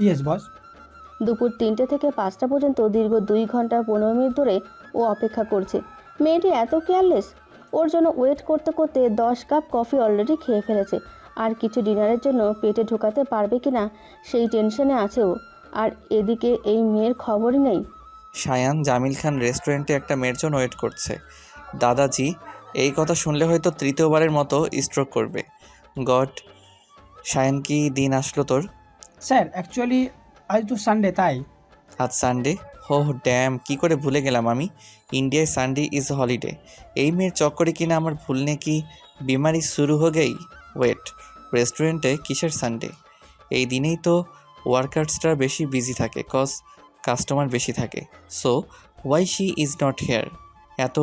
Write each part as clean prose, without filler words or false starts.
Yes boss. দুপুর 3টে থেকে 5টা পর্যন্ত দীর্ঘ 2 ঘন্টা 15 মিনিট ধরে ও অপেক্ষা করছে। মেয়েটি এত কেয়ারলেস। ওর জন্য ওয়েট করতে করতে 10 কাপ কফি অলরেডি খেয়ে ফেলেছে। আর কিছু ডিনারের জন্য পেটে ঢোকাতে পারবে কিনা সেই টেনশনে আছে ও। আর এদিকে এই মেয়ের খবরই নেই। সায়ান জামিল খান রেস্টুরেন্টে একটা মেয়ের জন্য ওয়েট করছে। দাদাজি এই কথা শুনলে হয়তো তৃতীয়বারের মতো স্ট্রোক করবে। গড, সায়ান কি দিন আসলো তোর? স্যার অ্যাকচুয়ালি আজ তো সানডে তাই। আজ সানডে? হো ড্যাম, কি করে ভুলে গেলাম আমি। ইন্ডিয়ায় সানডে ইজ হলিডে। এই মেয়ের চক্করে কিনা আমার ভুলনে কি বিমারি শুরু হয়ে গেই। ওয়েট, রেস্টুরেন্টে কিসের সানডে? এই দিনেই তো ওয়ার্কার্সরা বেশি বিজি থাকে, কজ কাস্টমার বেশি থাকে। So why she is not here? এত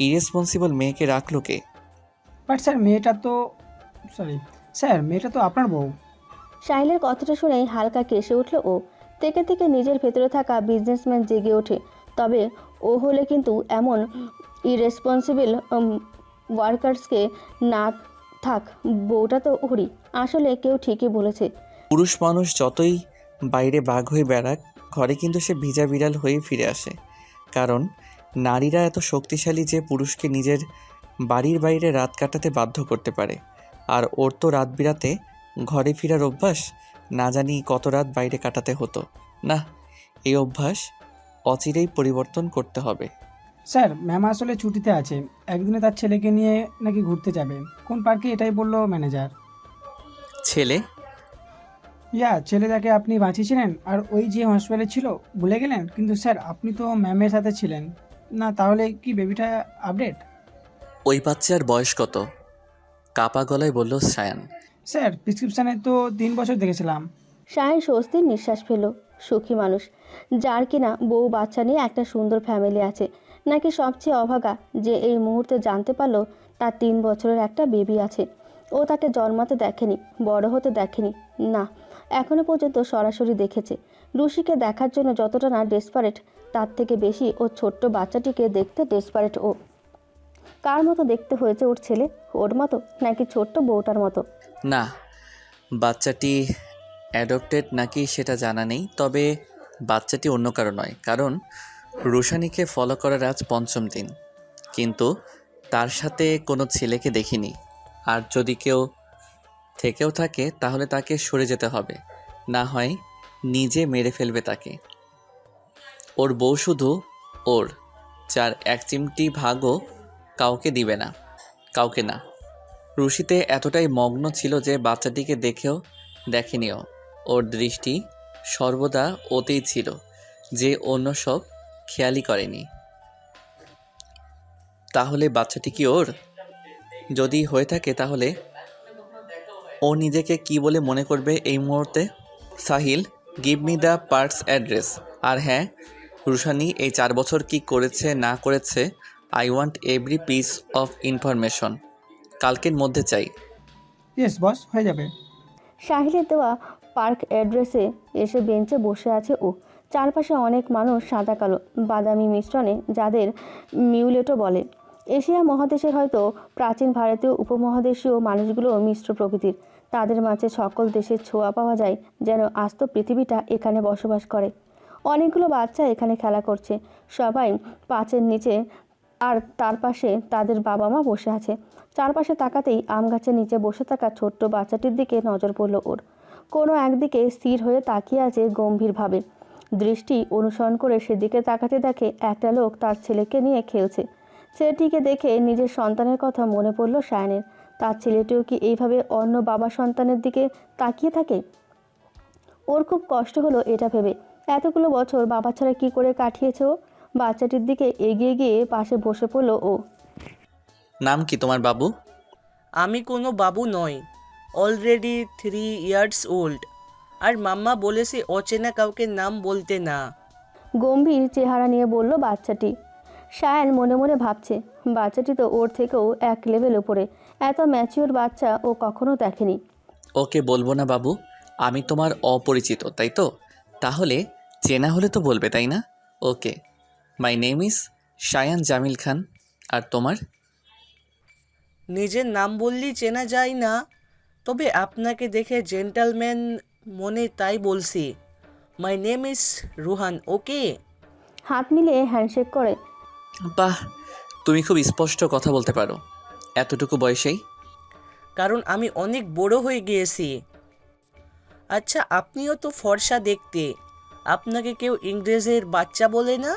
ইরেসপন্সিবল মেয়েকে রাখলো কে? বাট স্যার মেয়েটা তো আপনার বউ। সাহিলের কথাটা শুনেই হালকা কেসে উঠল ও। থেকে থেকে নিজের ভেতরে থাকা বিজনেসম্যান জেগে ওঠে। তবে ও হলে কিন্তু এমন ইরেসপন্সিবল ওয়ার্কার্সকে না থাক, বউটা তো ওরই। আসলে কেউ ঠিকই বলেছে। পুরুষ মানুষ যতই বাইরে বাঘ হয়ে বেড়াক, ঘরে কিন্তু সে ভিজা বিড়াল হয়ে ফিরে আসে। কারণ নারীরা এত শক্তিশালী যে পুরুষকে নিজের বাড়ির বাইরে রাত কাটাতে বাধ্য করতে পারে। আর ওর তো রাত বিরাতে ঘরে ফেরার অভ্যাস। না জানি কত রাত বাইরে কাটাতে হতো। না, এই অভ্যাস অচিরেই পরিবর্তন করতে হবে। স্যার ম্যাম আসলে ছুটিতে আছে, একদিনে তার ছেলেকে নিয়ে নাকি ঘুরতে যাবে। কোন পার্কে এটাই বললো ম্যানেজার। ছেলে? ছেলে যাকে আপনি বাঁচিয়েছিলেন আর ওই যে হসপিটালে ছিল, ভুলে গেলেন? কিন্তু স্যার আপনি তো ম্যামের সাথে ছিলেন না, তাহলে কি বেবিটা আপডেট? ওই বাচ্চার বয়স কত? কাপা গলায় বলল সায়ান। স্যার প্রেসক্রিপশানে তো 3 বছর দেখেছিলাম। সাহিল স্বস্তির নিঃশ্বাস ফেলল। সুখী মানুষ, যার কিনা বউ বাচ্চা নিয়ে একটা সুন্দর ফ্যামিলি আছে। নাকি সবচেয়ে অভাগা যে এই মুহূর্তে জানতে পারলো তার 3 বছরের একটা বেবি আছে। ও তাকে জন্মাতে দেখেনি, বড় হতে দেখেনি। না, এখনো পর্যন্ত সরাসরি দেখেছে। লুসিকে দেখার জন্য যতটা না ডেসপারেট, তার থেকে বেশি ওর ছোট্ট বাচ্চাটিকে দেখতে ডেসপারেট ও। কার মতো দেখতে হয়েছে ওর ছেলে? ওর মতো নাকি ছোট্ট বউটার মতো? না, বাচ্চাটি অ্যাডপ্টেড নাকি সেটা জানা নেই, তবে বাচ্চাটি অন্য কারো নয়। কারণ রুশানীকে ফলো করার আজ 5ম দিন, কিন্তু তার সাথে কোনো ছেলেকে দেখিনি। আর যদি কেউ থেকেও থাকে তাহলে তাকে সরে যেতে হবে, না হয় নিজে মেরে ফেলবে তাকে। ওর বউ শুধু ওর, যার 1 চিমটি ভাগও কাউকে দিবে না, কাউকে না। রুশিতে এতটাই মগ্ন ছিল যে বাচ্চাটিকে দেখেও দেখেনিও। ওর দৃষ্টি সর্বদা ওতেই ছিল, যে অন্য সব খেয়ালই করেনি। তাহলে বাচ্চাটি কি ওর? যদি হয়ে থাকে তাহলে ও নিজেকে কি বলে মনে করবে এই মুহূর্তে? Sahil, give me the parks address. আর হ্যাঁ, রুশানি এই 4 বছর কি করেছে না করেছে, I want every piece of information. কালকের মধ্যে চাই। ইয়েস বস, হয়ে যাবে। সাহিলের দেওয়া পার্ক অ্যাড্রেসে এসে বেঞ্চে বসে আছে ও। চারপাশে অনেক মানুষ সাদা কালো বাদামি মিশ্রণে, যাদের মিউলেটও বলে। এশিয়া মহাদেশের হয়তো প্রাচীন ভারতীয় উপমহাদেশীয় মানুষগুলো মিশ্র প্রকৃতির। তাদের মাঝে সকল দেশের ছোঁয়া পাওয়া যায়, যেন আস্ত পৃথিবীটা এখানে বসবাস করে। অনেকগুলো বাচ্চা এখানে খেলা করছে, সবাই পাঁচের নিচে। আর তার পাশে তাদের বাবা মা বসে আছে। চারপাশে তাকাতেই আম গাছের নিচে বসে থাকা ছোট্ট বাচ্চাটির দিকে নজর পড়ল ওর। কোনো একদিকে স্থির হয়ে তাকিয়ে আছে গম্ভীরভাবে। দৃষ্টি অনুসরণ করে সেদিকে তাকাতে দেখে একটা লোক তার ছেলেকে নিয়ে খেলছে। ছেলেটিকে দেখে নিজের সন্তানের কথা মনে পড়ল সায়ানের। তার ছেলেটিও কি এইভাবে অন্য বাবা সন্তানের দিকে তাকিয়ে থাকে? ওর খুব কষ্ট হলো এটা ভেবে। এতগুলো বছর বাবা ছাড়া কী করে কাটিয়েছে ও? বাচ্চাটির দিকে এগিয়ে গিয়ে পাশে বসে পড়ল ও। নাম কি তোমার বাবু? আমি কোনো বাবু নই, অলরেডি 3 ইয়ার্স ওল্ড। আর মাম্মা বলেছে অচেনা কাউকে নাম বলতে না। গম্ভীর চেহারা নিয়ে বলল বাচ্চাটি। সায়ান মনে মনে ভাবছে, বাচ্চাটি তো ওর থেকেও 1 লেভেল ওপরে। এত ম্যাচিওর বাচ্চা ও কখনো দেখেনি। ওকে বলবো না বাবু, আমি তোমার অপরিচিত, তাই তো? তাহলে চেনা হলে তো বলবে, তাই না? Okay, my name is Sayan Jamil Khan. আর তোমার? নিজের নাম বললেই চেনা যায় না, তবে আপনাকে দেখে জেন্টালম্যান মনে তাই বলছি। মাই নেম ইজ রুহান, ওকে? হাত মিলিয়ে হ্যান্ডশেক করে। বাহ, তুমি খুব স্পষ্ট কথা বলতে পারো এতটুকু বয়সেই। কারণ আমি অনেক বড় হয়ে গিয়েছি। আচ্ছা, আপনিও তো ফর্সা দেখতে। আপনাকে কেউ ইংরেজের বাচ্চা বলে না?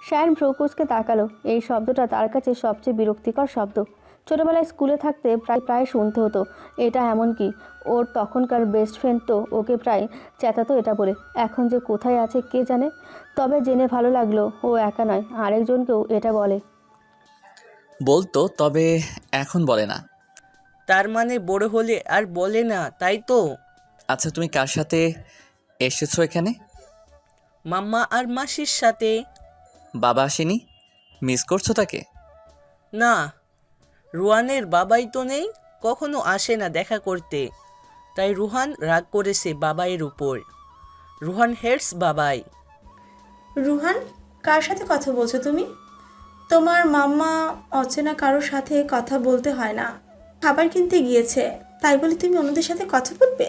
শায়ন ভ্রুকুচকে তাকালো। এই শব্দটা তার কাছে সবচেয়ে বিরক্তিকর শব্দ। ছোটবেলায় স্কুলে থাকতে প্রায় প্রায় শুনতে হতো এটা। এমনকি ওর তখনকার বেস্ট ফ্রেন্ড তো ওকে প্রায় চেঁচাতো এটা বলে। এখন যে কোথায় আছে কে জানে। তবে জেনে ভালো লাগলো ও একা নয়, আরেকজনকেও এটা বলে। বলতো, তবে এখন বলে না। তার মানে বড় হলে আর বলে না, তাই তো? আচ্ছা, তুমি কার সাথে এসেছো এখানে? মাম্মা আর মাসির সাথে। বাবা আসেনি? মিস করছো তাকে? না, রুহানের বাবাই তো নেই, কখনো আসে না দেখা করতে। তাই রুহান রাগ করেছে বাবাইয়ের উপর। রুহান হেটস বাবাই। রুহান, কার সাথে কথা বলছো তুমি? তোমার মাম্মা অচেনা কারোর সাথে কথা বলতে হয় না। খাবার কিনতে গিয়েছে, তাই বলে তুমি অন্যদের সাথে কথা বলবে?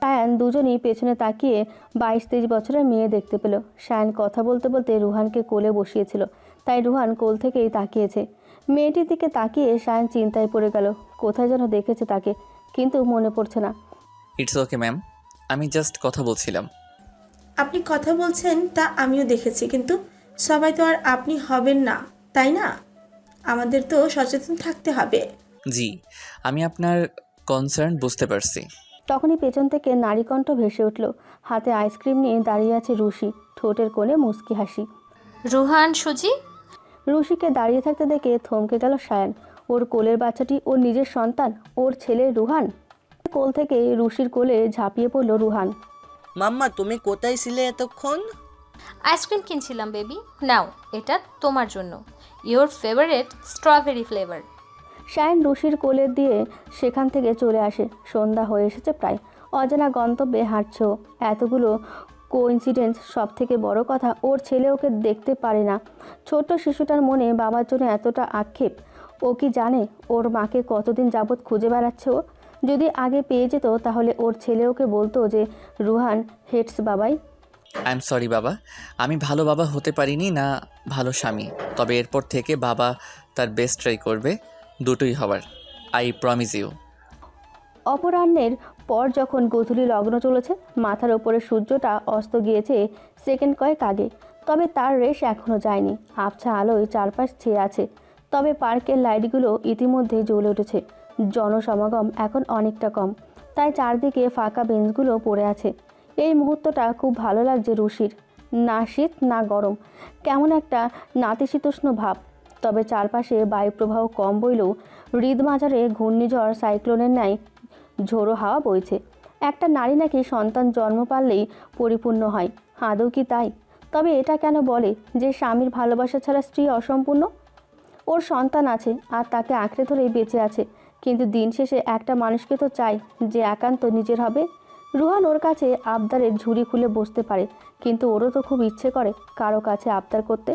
শায়ন দুজনেই পেছনে তাকিয়ে 22-23 বছরের মেয়ে দেখতে পেল। শায়ন কথা বলতে বলতে রুহানকে কোলে বসিয়েছিল, তাই রুহান কোল থেকেই তাকিয়েছে। মেয়েটির দিকে তাকিয়ে শায়ন চিন্তায় পড়ে গেল। কোথায় যেন দেখেছে তাকে, কিন্তু মনে পড়ছে না। ইটস ওকে ম্যাম, আমি জাস্ট কথা বলছিলাম। আপনি কথা বলছেন তা আমিও দেখেছি, কিন্তু সবাই তো আর আপনি হবেন না, তাই না? আমাদের তো সচেতন থাকতে হবে। জি, আমি আপনার কনসার্ন বুঝতে পারছি। তখনই পেছন থেকে নারীকণ্ঠ ভেসে উঠল। হাতে আইসক্রিম নিয়ে দাঁড়িয়ে আছে রুশি, ঠোঁটের কোণে মুচকি হাসি। রুহান, সুজি। রুশিকে দাঁড়িয়ে থাকতে দেখে থমকে গেল শায়ন। ওর কোলের বাচ্চাটি ওর নিজের সন্তান, ওর ছেলে রুহান। কোল থেকে রুশির কোলে ঝাঁপিয়ে পড়ল রুহান। মাম্মা, তুমি কোথায় ছিলে এতক্ষণ? আইসক্রিম কিনছিলাম বেবি, নাও এটা তোমার জন্য, your favourite strawberry flavour. Shayan রুশির কোলে দিয়ে সেখান থেকে চলে আসে। সন্ধ্যা হয়ে এসেছে প্রায়। অজানা গন্তব্যে হাঁটছে ও। এতগুলো কোইন্সিডেন্স, সব থেকে বড় কথা ওর ছেলে ওকে দেখতে পারে না। ছোট্ট শিশুটার মনে বাবার জন্য এতটা আক্ষেপ। ও কি জানে ওর মাকে কতদিন যাবৎ খুঁজে বেড়াচ্ছে ও? যদি আগে পেয়ে যেত তাহলে ওর ছেলে ওকে বলতো যে রুহান হেটস বাবাই। আই এম সরি বাবা, আমি ভালো বাবা হতে পারিনি, না ভালো স্বামী। তবে এরপর থেকে বাবা তার বেস্ট ট্রাই করবে দুটোই হবার, আই প্রমিস ইউ। অপরাহ্নের পর যখন গোধূলি লগ্ন চলেছে, মাথার ওপরে সূর্যটা অস্ত গিয়েছে সেকেন্ড কয়েক আগে। তবে তার রেশ এখনও যায়নি। আবছা আলোয় চারপাশ ছেয়ে আছে। তবে পার্কের লাইটগুলো ইতিমধ্যে জ্বলে উঠেছে। জনসমাগম এখন অনেকটা কম, তাই চারদিকে ফাঁকা বেঞ্চগুলো পড়ে আছে। এই মুহূর্তটা খুব ভালো লাগছে রুশির। না শীত না গরম, কেমন একটা নাতিশীতোষ্ণ ভাব। তবে চারপাশে বায়ুপ্রবাহ কম বইলেও হৃদমাঝারে ঘূর্ণিঝড় সাইক্লোনের ন্যায় ঝোড়ো হাওয়া বইছে। একটা নারী নাকি সন্তান জন্ম পারলেই পরিপূর্ণ হয়। আদৌ কি তাই? তবে এটা কেন বলে যে স্বামীর ভালোবাসা ছাড়া স্ত্রী অসম্পূর্ণ? ওর সন্তান আছে আর তাকে আঁকড়ে ধরেই বেঁচে আছে, কিন্তু দিন শেষে একটা মানুষকে তো চাই যে একান্ত নিজের হবে। রুহান ওর কাছে আবদারের ঝুড়ি খুলে বসতে পারে, কিন্তু ওরও তো খুব ইচ্ছে করে কারো কাছে আবদার করতে।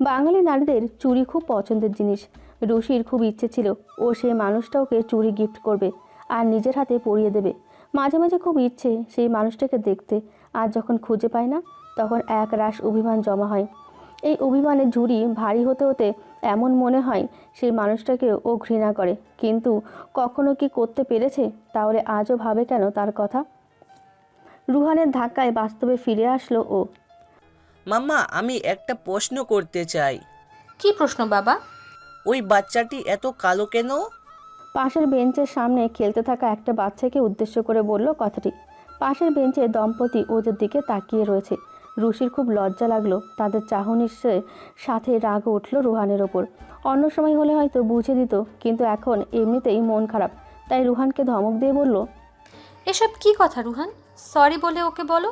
বাঙালি নারীদের চুড়ি খুব পছন্দের জিনিস। রুশির খুব ইচ্ছে ছিল ও সেই মানুষটা ওকে চুড়ি গিফট করবে আর নিজের হাতে পরিয়ে দেবে। মাঝে মাঝে খুব ইচ্ছে সেই মানুষটাকে দেখতে, আর যখন খুঁজে পায় না তখন এক রাশ অভিমান জমা হয়। এই অভিমানের ঝুড়ি ভারী হতে হতে এমন মনে হয় সেই মানুষটাকে ও ঘৃণা করে, কিন্তু কখনো কি করতে পেরেছে? তাহলে আজও ভাবে কেন তার কথা? রুহানের ধাক্কায় বাস্তবে ফিরে আসলো ও। মাম্মা, আমি একটা প্রশ্ন করতে চাই। কি প্রশ্ন বাবা? ওই বাচ্চাটি এত কালো কেন? পাশের বেঞ্চের সামনে খেলতে থাকা একটা বাচ্চাকে উদ্দেশ্য করে বলল কথাটি। পাশের বেঞ্চে দম্পতি ওদের দিকে তাকিয়ে রয়েছে। রুশির খুব লজ্জা লাগলো তাদের চাহনির সাথে রাগ উঠল রুহানের ওপর। অন্য সময় হলে হয়তো বুঝে দিত, কিন্তু এখন এমনিতেই মন খারাপ, তাই রুহানকে ধমক দিয়ে বলল, এসব কি কথা রুহান? সরি বলে ওকে বলো।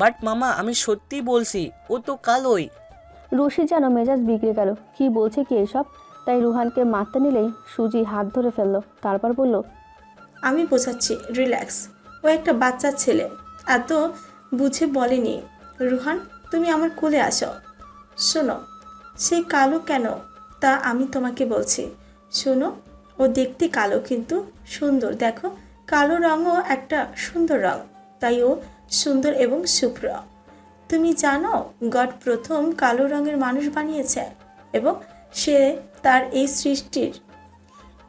বাট মামা, আমি সত্যি বলছি, ও তো কালোই। রুশি যেন মেজাজ বিগড়ে গেল। কি বলছে কি এসব? তাই রুহানকে মারতে নিলেই সুজি হাত ধরে ফেললো। তারপর বলল, আমি বোঝাচ্ছি, রিল্যাক্স। ও একটা বাচ্চা ছেলে, এত বুঝে বলেনি। রুহান, তুমি আমার কোলে আসো। শোনো, সে কালো কেন তা আমি তোমাকে বলছি। শোনো, ও দেখতে কালো কিন্তু সুন্দর। দেখো, কালো রঙও একটা সুন্দর রঙ। তাই ও সুন্দর এবং শুভ্র। তুমি জানো গড প্রথম কালো রঙের মানুষ বানিয়েছে এবং সে তার এই সৃষ্টির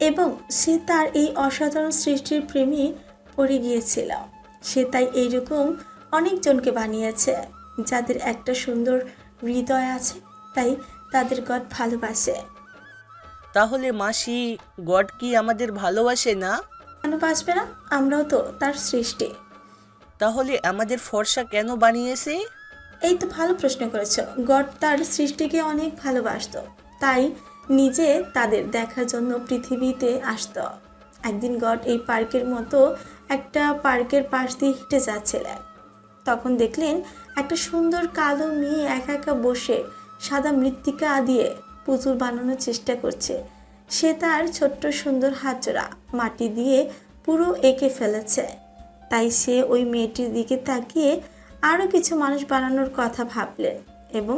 এবং সে তার এই অসাধারণ সৃষ্টির প্রেমে পড়ে গিয়েছিল। সে তাই এইরকম অনেকজনকে বানিয়েছে যাদের একটা সুন্দর হৃদয় আছে, তাই তাদের গড ভালোবাসে। তাহলে মাসি, গড কি আমাদের ভালোবাসে না? ভালোবাসবে না? আমরাও তো তার সৃষ্টি। তাহলে আমাদের ফর্সা কেন বানিয়েছে? এই তো ভালো প্রশ্ন করেছ। গড তার সৃষ্টিকে অনেক ভালোবাসতো, তাই নিজে তাদের দেখার জন্য পৃথিবীতে আসতো। একদিন গড এই পার্কের মতো একটা পার্কের পাশ দিয়ে হেঁটে যাচ্ছিলেন। তখন দেখলেন একটা সুন্দর কালো মেয়ে একা একা বসে সাদা মৃত্তিকা দিয়ে পুতুল বানানোর চেষ্টা করছে। সে তার ছোট্ট সুন্দর হাতজোড়া মাটি দিয়ে পুরো এঁকে ফেলেছে। তাই সে ওই মেয়েটির দিকে তাকিয়ে আরও কিছু মানুষ বানানোর কথা ভাবলেন এবং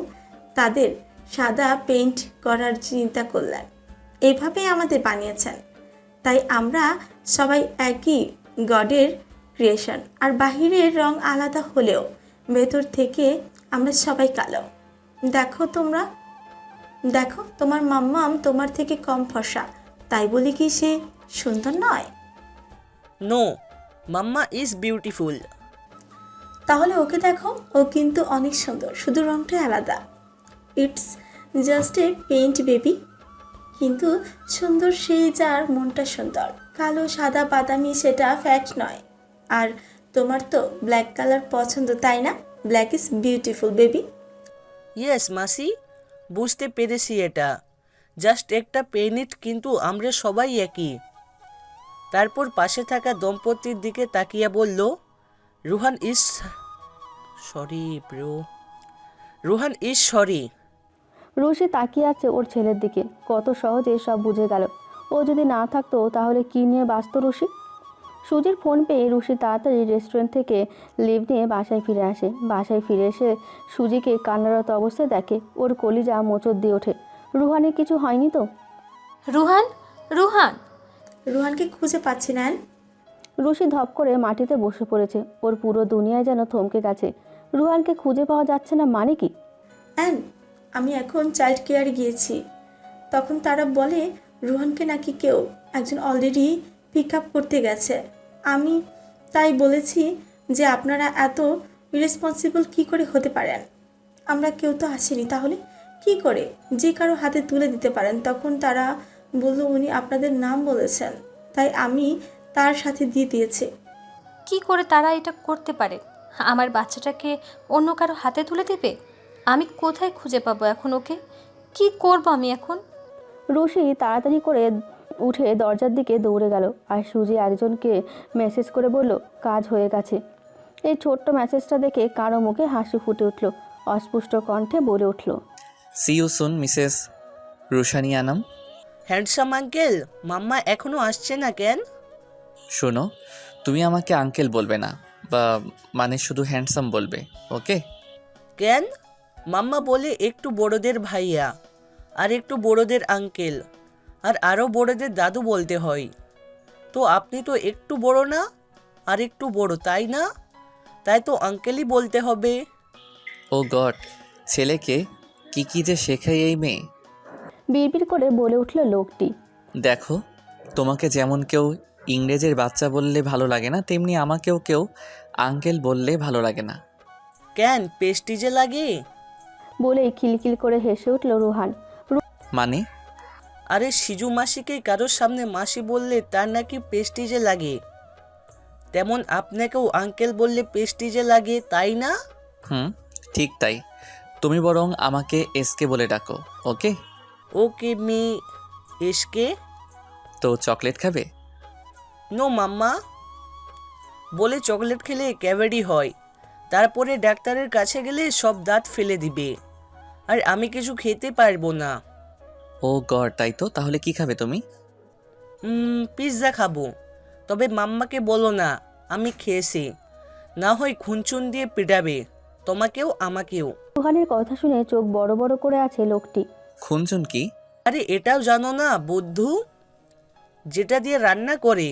তাদের সাদা পেইন্ট করার চিন্তা করলেন। এইভাবেই আমাদের বানিয়েছেন, তাই আমরা সবাই একই গডের ক্রিয়েশন। আর বাহিরের রং আলাদা হলেও ভেতর থেকে আমরা সবাই কালো। দেখো তোমার মাম্মাম তোমার থেকে কম ফর্সা, তাই বলি কি সে সুন্দর নয়? No, mamma is beautiful. তাহলে ওকে দেখো, ও কিন্তু অনেক সুন্দর, শুধু রংটা আলাদা। It's just a paint baby. কিন্তু সুন্দর সেই যার মনটা সুন্দর। কালো সাদা বাদামি সেটা ফ্যাক্ট নয়। আর তোমার তো ব্ল্যাক কালার পছন্দ, তাই না? Black is beautiful baby. Yes মাসি, বুঝতে পেরেছি এটা জাস্ট একটা পেইন্ট, কিন্তু আমরা সবাই একই। তারপর পাশে থাকা দম্পতির দিকে তাকিয়ে বলল, রুহান ইজ সরি। রুশি তাকিয়ে আছে ওর ছেলের দিকে। কত সহজে সব বুঝে গেল। ও যদি না থাকতো তাহলে কি নিয়ে বাঁচত রুশি? সুজির ফোন পেয়ে রুশি তাড়াতাড়ি রেস্টুরেন্ট থেকে লিভ নিয়ে বাসায় ফিরে আসে। বাসায় ফিরে এসে সুজিকে কান্নারত অবস্থায় দেখে। ওর কলিজা মোচড় দিয়ে ওঠে। রুহানের কিছু হয়নি তো? রুহান, রুহান! রুহানকে খুঁজে পাচ্ছি না। রুশি ধপ করে মাটিতে বসে পড়েছে। ওর পুরো দুনিয়ায় যেন থমকে গেছে। রুহানকে খুঁজে পাওয়া যাচ্ছে না মানে কি? অ্যান, আমি এখন চাইল্ড কেয়ারে গিয়েছি। তখন তারা বলে রুহানকে নাকি কেউ একজন অলরেডি পিক আপ করতে গেছে। আমি তাই বলেছি যে আপনারা এত ইরেসপন্সিবল কি করে হতে পারেন? আমরা কেউ তো আসিনি, তাহলে কি করে যে কারো হাতে তুলে দিতে পারেন? তখন তারা বলল উনি আপনাদের নাম বলেছেন, তাই আমি তার সাথে দিয়ে দিয়েছি। কি করে তারা এটা করতে পারে? আমার বাচ্চাটাকে অন্য কারো হাতে তুলে দেবে? আমি কোথায় খুঁজে পাবো এখন ওকে? কি করব আমি এখন? রুশি তাড়াতাড়ি করে উঠে দরজার দিকে দৌড়ে গেল। আর সুজি একজনকে মেসেজ করে বলল, কাজ হয়ে গেছে। এই ছোট্ট মেসেজটা দেখে কারো মুখে হাসি ফুটে উঠল। অস্পষ্ট কণ্ঠে বলে উঠল, see you soon Mrs Rushani Anam. Handsome uncle, mamma এখনো আসছে না কেন? শোনো, তুমি আমাকে আঙ্কেল বলবে না, বা মানে শুধু হ্যান্ডসাম বলবে, ওকে? কেন? মাম্মা বলে একটু বড়দের ভাইয়া, আর একটু বড়দের আঙ্কেল, আর আরও বড়দের দাদু বলতে হয়। তো আপনি তো একটু বড় না, আর একটু বড়, তাই না? তাই তো আঙ্কেলই বলতে হবে। ও গড, ছেলেকে কি যে শেখাই এই মেয়ে। বিড়বিড় করে বলে উঠল লোকটি। দেখো, তোমাকে যেমন কেউ ইংরেজের বাচ্চা বললে ভালো লাগে না, তেমনি আমাকেও কেউ আঙ্কেল বললে ভালো লাগে না। কেন, পেস্টিজে লাগে? বলেই খিলখিল করে হেসে উঠল রুহান। মানে? আরে সিজু মাসিকে কারোর সামনে মাসি বললে তার নাকি পেস্টিজে লাগে, তেমন আপনাকেও আঙ্কেল বললে পেস্টিজে লাগে, তাই না? হুম, ঠিক তাই। তুমি বরং আমাকে এসকে বলে ডাকো, ওকে? Okay Mr SK. তো চকলেট খাবে? No mamma. বলে চকলেট খেলে ক্যাভারি হয়, তারপরে ডাক্তারের কাছে গেলে সব দাঁত ফেলে দিবে, আর আমি কিছু খেতে পারবো না। ও গড, তাই তো। তাহলে কি খাবে তুমি? পিৎজা খাবো, তবে মাম্মাকে বলো না আমি খেয়েছি, না হয় খুনচুন দিয়ে পিটাবে, তোমাকেও আমাকেও। রুহানের কথা শুনে চোখ বড় বড় করে আছে লোকটি। খুনচুন কি? আরে এটাও জানো না বুদ্ধু? যেটা দিয়ে রান্না করে।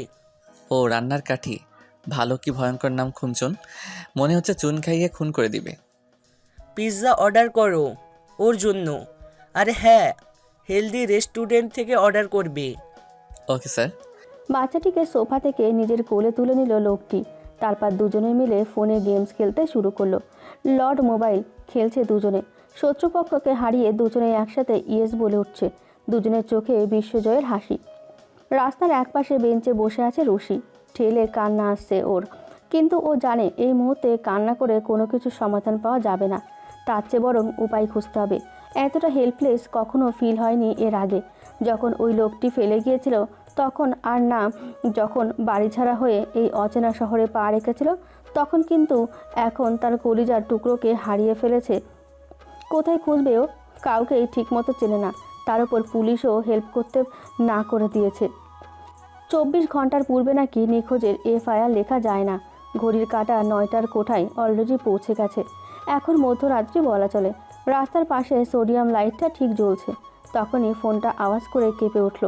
ও রান্নার কাঠি। ভালো কি ভয়ঙ্কর নাম খুঞ্চন, মনে হচ্ছে চুন খাইয়ে খুন করে দিবে। পিৎজা অর্ডার করো ওর জন্য, আরে হ্যাঁ, হেলদি রেস্টুরেন্ট থেকে অর্ডার করবে। Okay sir. বাচ্চাটিকে সোফা থেকে নিজের কোলে তুলে নিল লোকটি। তারপর দুজনে মিলে ফোনে গেমস খেলতে শুরু করলো। লর্ড মোবাইল খেলছে দুজনে। শত্রুপক্ষকে হারিয়ে দুজনে একসাথে ইয়েস বলে উঠছে। দুজনের চোখে বিশ্বজয়ের হাসি। রাস্তার একপাশে বেঞ্চে বসে আছে রুশি। ঠেলে কান্না আসছে ওর, কিন্তু ও জানে এই মুহূর্তে কান্না করে কোনো কিছু সমাধান পাওয়া যাবে না। তার চেয়ে বরং উপায় খুঁজতে হবে। এতটা হেল্পলেস কখনো ফিল হয়নি এর আগে। যখন ওই লোকটি ফেলে গিয়েছিল তখন, আর না যখন বাড়ি ছাড়া হয়ে এই অচেনা শহরে পা রেখেছিল তখন, কিন্তু এখন তার কলিজার টুকরোকে হারিয়ে ফেলেছে। কোথায় খুঁজবে ও? কাউকেই ঠিকমতো চেনে না। তার উপর পুলিশও হেল্প করতে না করে দিয়েছে। 24 ঘন্টার পূর্বে নাকি নিখোঁজের এফআইআর লেখা যায় না। ঘড়ির কাঁটা 9টার কোঠায় অলরেডি পৌঁছে গেছে। এখন মধ্যরাত্রি বলা চলে। রাস্তার পাশে সোডিয়াম লাইটটা ঠিক জ্বলছে। তখনই ফোনটা আওয়াজ করে কেঁপে উঠল।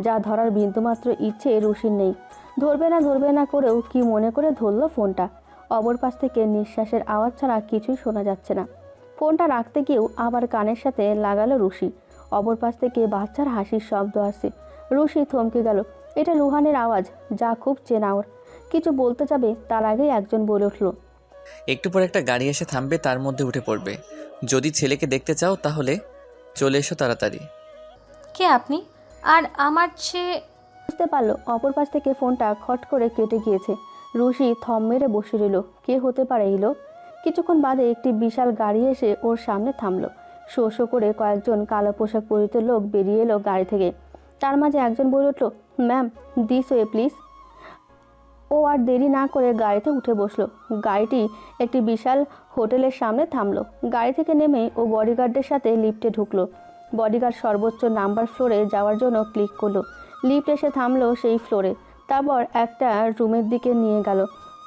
যা ধরার বিন্দুমাত্র ইচ্ছে রুশির নেই। ধরবে না করেও কি মনে করে ধরল ফোনটা। অপর পাশ থেকে নিঃশ্বাসের আওয়াজ ছাড়া কিছুই শোনা যাচ্ছে না। ফোনটা রাখতে গিয়েও আবার কানের সাথে লাগালো রুশি। অপর পাশ থেকে বাচ্চার হাসির শব্দ আসছে। রুশি থমকে গেল। এটা রুহানের আওয়াজ, যা খুব চেনা ওর। কিছু বলতে যাবে তার আগেই একজন বলে উঠল, একটু পর একটা গাড়ি এসে থামবে, তার মধ্যে উঠে পড়বে। যদি ছেলেকে দেখতে চাও তাহলে চলে এসো তাড়াতাড়ি। কে আপনি? আর আমার চেয়ে বুঝতে পারলো অপর পাশ থেকে ফোনটা খট করে কেটে গিয়েছে। রুশি থম মেরে বসে রইল। কে হতে পারে এই লোক? কিছুক্ষণ বাদে একটি বিশাল গাড়ি এসে ওর সামনে থামলো। শো শো করে কয়েকজন কালো পোশাক পরিহিত লোক বেরিয়ে এলো গাড়ি থেকে। তার মাঝে একজন বলে উঠল, ম্যাম, দিস ওয়ে প্লিজ। ও আর দেরি না করে গাড়িতে উঠে বসলো। গাড়িটি একটি বিশাল হোটেলের সামনে থামলো। গাড়ি থেকে নেমে ও বডিগার্ডদের সাথে লিফটে ঢুকলো। বডিগার্ড সর্বোচ্চ নাম্বার ফ্লোরে যাওয়ার জন্য ক্লিক করলো। লিফট এসে থামলো সেই ফ্লোরে। তারপর একটা রুমের দিকে নিয়ে গেল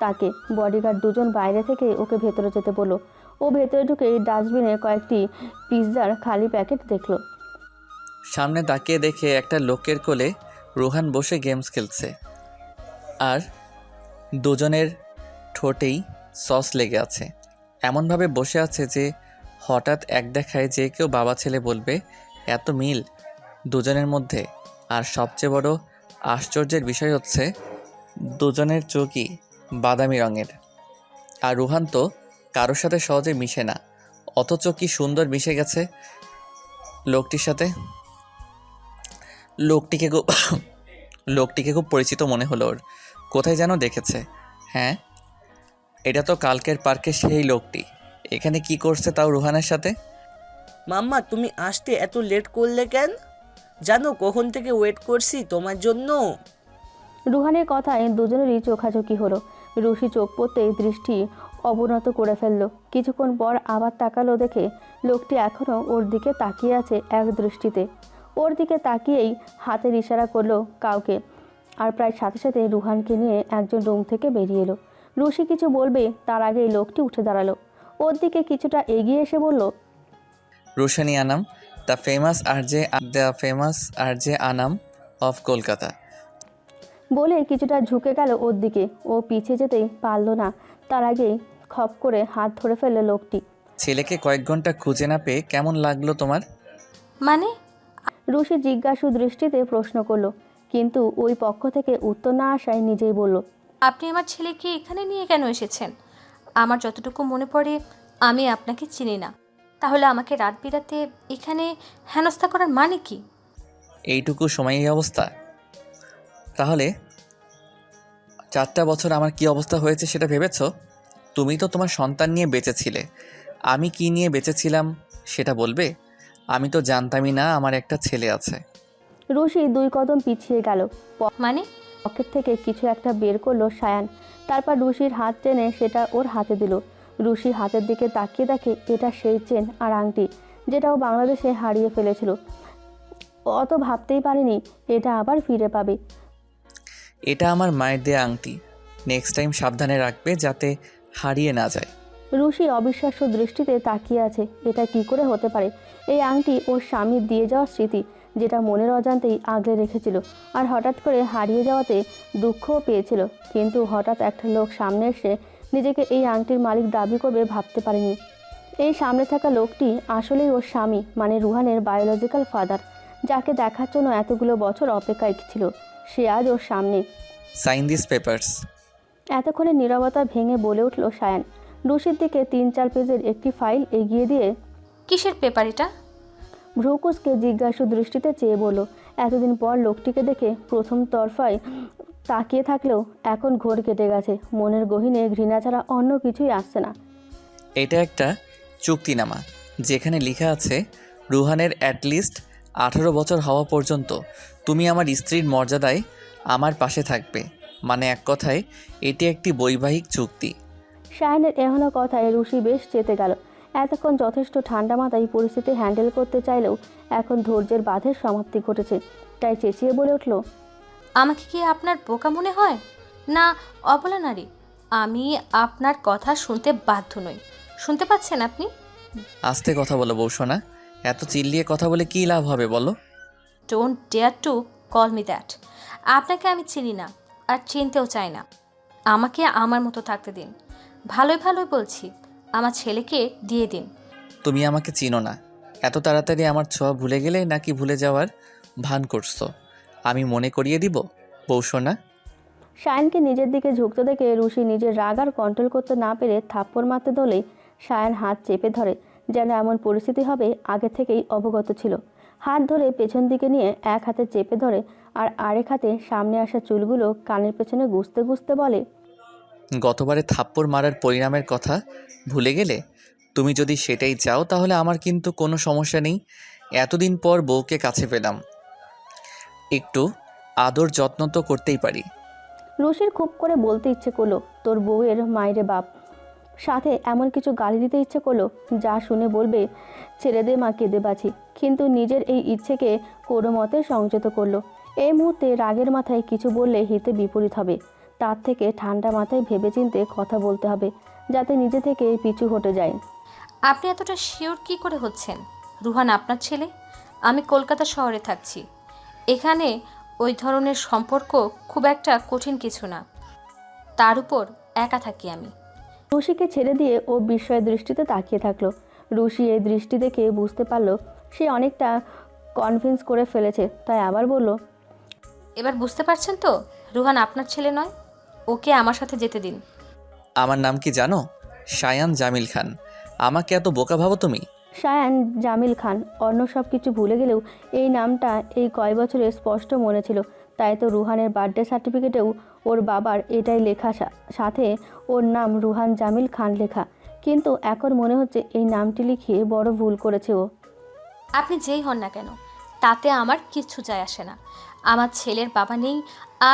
তাকে। বডিগার্ড দুজন বাইরে থেকে ওকে ভেতরে যেতে বললো। ও ভেতরে ঢুকেই ডাস্টবিনে কয়েকটি পিৎজার খালি প্যাকেট দেখলো। সামনে তাকিয়ে দেখে একটা লোকের কোলে রোহান বসে গেমস খেলছে, আর দুজনের ঠোঁটেই সস লেগে আছে। এমনভাবে বসে আছে যে হঠাৎ এক দেখায় যে কেউ বাবা ছেলে বলবে, এত মিল দুজনের মধ্যে। আর সবচেয়ে বড় আশ্চর্যের বিষয় হচ্ছে দুজনের চোখই বাদামি রঙের। আর রুহান তো কারোর সাথে সহজে মিশে না, অথচ কি সুন্দর মিশে গেছে লোকটির সাথে। লোকটিকে খুব পরিচিত মনে হলো ওর। কোথায় যেন দেখেছে। হ্যাঁ, এটা তো কালকের পার্কে সেই লোকটি। এখানে কি করছে তাও রুহানের সাথে? মাম্মা, তুমি আসতে এত লেট করলে কেন? জানো কখন থেকে ওয়েট করছি তোমার জন্য। রুহানের কথায় দুজনেরই চোখাচোখি হলো। রুশি চোখ পড়তেই দৃষ্টি অবনত করে ফেললো। কিছুক্ষণ পর আবার তাকালো, দেখে লোকটি এখনও ওর দিকে তাকিয়ে আছে এক দৃষ্টিতে। ওর দিকে তাকিয়েই হাতের ইশারা করলো কাউকে। আর প্রায় সাথে সাথে রুহানকে নিয়ে একজন রুম থেকে বেরিয়ে এলো। রুশি কিছু বলবে তার আগেই লোকটি উঠে দাঁড়ালো। ওর দিকে কিছুটা এগিয়ে এসে বলল, Roshani Anam, the famous RJ Anam of Kolkata. বলে কিছুটা ঝুঁকে গেল ওর দিকে। ও পিছিয়ে যেতেই পারল না, তার আগেই খপ করে হাত ধরে ফেলল লোকটি। ছেলেকে কয়েক ঘন্টা খুঁজে না পেয়ে কেমন লাগলো তোমার? মানে? রুশি জিজ্ঞাসু দৃষ্টিতে প্রশ্ন করলো, কিন্তু ওই পক্ষ থেকে উত্তর না আসায় নিজেই বলল, আপনি আমার ছেলেকে এখানে নিয়ে কেন এসেছেন? আমার যতটুকু মনে পড়ে আমি আপনাকে চিনি না। তাহলে আমাকে রাত বিরাতে এখানে হেনস্থা করার মানে কি? এইটুকু সময় এই অবস্থা? তাহলে 4টা বছর আমার কি অবস্থা হয়েছে সেটা ভেবেছ? তুমি তো তোমার সন্তান নিয়ে বেঁচেছিলে। আমি কি নিয়ে বেঁচেছিলাম সেটা বলবে? আমি তো জানতামই না আমার একটা ছেলে আছে। রুশি 2 কদম পিছিয়ে গেল। মানে? পকেট থেকে কিছু একটা বের করলো সায়ান। তারপর রুশির হাত টেনে সেটা ওর হাতে দিল। রুশি হাতের দিকে তাকিয়ে দেখে এটা সেই চেন আর আংটি যেটা ও বাংলাদেশে হারিয়ে ফেলেছিল। অত ভাবতেই পারেনি এটা আবার ফিরে পাবে। এটা আমার মায়ের দেয়া আংটি। নেক্সট টাইম সাবধানে রাখবে যাতে হারিয়ে না যায়। রুশি অবিশ্বাস্য দৃষ্টিতে তাকিয়ে আছে। এটা কি করে হতে পারে? এই আংটি ওর স্বামীর দিয়ে যাওয়া স্মৃতি। যেটা মনের অজান্তেই আগলে রেখেছিল। আর হঠাৎ করে হারিয়ে যাওয়াতে দুঃখও পেয়েছিল। কিন্তু হঠাৎ একটা লোক সামনে এসে নিজেকে এই আংটির মালিক দাবি করবে ভাবতে পারেনি। এই সামনে থাকা লোকটি আসলেই ওর স্বামী, মানে রুহানের বায়োলজিক্যাল ফাদার, যাকে দেখার জন্য এতগুলো বছর অপেক্ষায় ছিল। সে আজ ওর সামনে। Sign this papers. এতক্ষণে নীরবতা ভেঙে বলে উঠল সায়ান, রুশির দিকে 3-4 পেজের একটি ফাইল এগিয়ে দিয়ে কিসের পেপার এটা? ভ্রুকুসকে জিজ্ঞাসু দৃষ্টিতে চেয়ে বলল। এতদিন পর লোকটিকে দেখে প্রথম তরফায় তাকিয়ে থাকলেও এখন ঘোর কেটে গেছে। মনের গহীনে ঘৃণা ছাড়া অন্য কিছুই আসছে না। এটা একটা চুক্তিনামা, যেখানে লেখা আছে রুহানের অ্যাটলিস্ট 18 বছর হওয়া পর্যন্ত তুমি আমার স্ত্রীর মর্যাদায় আমার পাশে থাকবে। মানে এক কথায় এটি একটি বৈবাহিক চুক্তি। শায়নের এহনো কথায় রুশি বেশ চেতে গেল। এতক্ষণ যথেষ্ট ঠান্ডা মাথায় পরিস্থিতি হ্যান্ডেল করতে চাইলেও এখন ধৈর্যের বাঁধের সমাপ্তি ঘটেছে। তাই চেঁচিয়ে বলে উঠল, আমাকে কি আপনার বোকা মনে হয়, না অবলা নারী? আমি আপনার কথা শুনতে বাধ্য নই। শুনতে পাচ্ছেন আপনি? আস্তে কথা বলো বৌসোনা, এত চিল্লিয়ে কথা বলে কী লাভ হবে বলো? Don't dare to call me that. আপনাকে আমি চিনি না, আর চিনতেও চাই না। আমাকে আমার মতো থাকতে দিন। ভালোই ভালোই বলছি, আমার ছেলেকে দিয়ে দিন। তুমি আমাকে চিনো না। এত তাড়াতাড়ি আমার ছোঁয়া ভুলে গেলে নাকি ভুলে যাওয়ার ভান করছো? আমি মনে করিয়ে দিব বৌসোনা। শায়নকে নিজের দিকে ঝুঁকতে দেখে রুশি নিজের রাগ আর কন্ট্রোল করতে না পেরে থাপ্পড় মারতে ধরলেই শায়ন হাত চেপে ধরে, যেন এমন পরিস্থিতি হবে আগে থেকেই অবগত ছিল। হাত ধরে পেছন দিকে নিয়ে এক হাতে চেপে ধরে আর আরেক হাতে সামনে আসা চুলগুলো কানের পেছনে গুজতে গুজতে বলে, গতবারে থাপ্পড় মারার পরিণামের কথা ভুলে গেলে? তুমি যদি সেটাই চাও তাহলে আমার কিন্তু কোনো সমস্যা নেই। এতদিন পর বউকে কাছে পেলাম, একটু আদর যত্ন তো করতেই পারি। রুশির খুব করে বলতে ইচ্ছে করলো, তোর বউয়ের মায়েরে বাপ, সাথে এমন কিছু গালি দিতে ইচ্ছে করলো যা শুনে বলবে, ছেড়ে দে মা, কেঁদে বাঁচি। কিন্তু নিজের এই ইচ্ছেকে কোনো মতে সংযত করলো। এই মুহূর্তে রাগের মাথায় কিছু বললে হিতে বিপরীত হবে। তার থেকে ঠান্ডা মাথায় ভেবেচিন্তে কথা বলতে হবে, যাতে নিজে থেকে পিছু হটে যায়। আপনি এতটা শিওর কি করে হচ্ছেন রুহান আপনার ছেলে? আমি কলকাতা শহরে থাকছি। এখানে ওই ধরনের সম্পর্ক খুব একটা কঠিন কিছু না। তার উপর একা থাকি আমি। রুশিকে ছেড়ে দিয়ে ও বিস্ময়ের দৃষ্টিতে তাকিয়ে থাকলো। রুশি এই দৃষ্টি দেখে বুঝতে পারলো সে অনেকটা কনভিন্স করে ফেলেছে, তাই আবার বলল, এবার বুঝতে পারছেন তো রুহান আপনার ছেলে নয়? ওকে আমার সাথে যেতে দিন। আমার নাম কি জানো? শায়ান জামিল খান। আমাকে এত বোকা ভাবো তুমি? শায়ান জামিল খান। অন্য সব কিছু ভুলে গেলেও এই নামটা এই কয় বছরে স্পষ্ট মনে ছিল। তাই তো রুহানের বার্থডে সার্টিফিকেটেও ওর বাবার এটাই লেখা, সাথে ওর নাম রুহান জামিল খান লেখা। কিন্তু এখন মনে হচ্ছে এই নামটি লিখিয়ে বড় ভুল করেছে ও। আপনি যেই হন না কেন তাতে আমার কিচ্ছু যায় আসে না। আমার ছেলের বাবা নেই,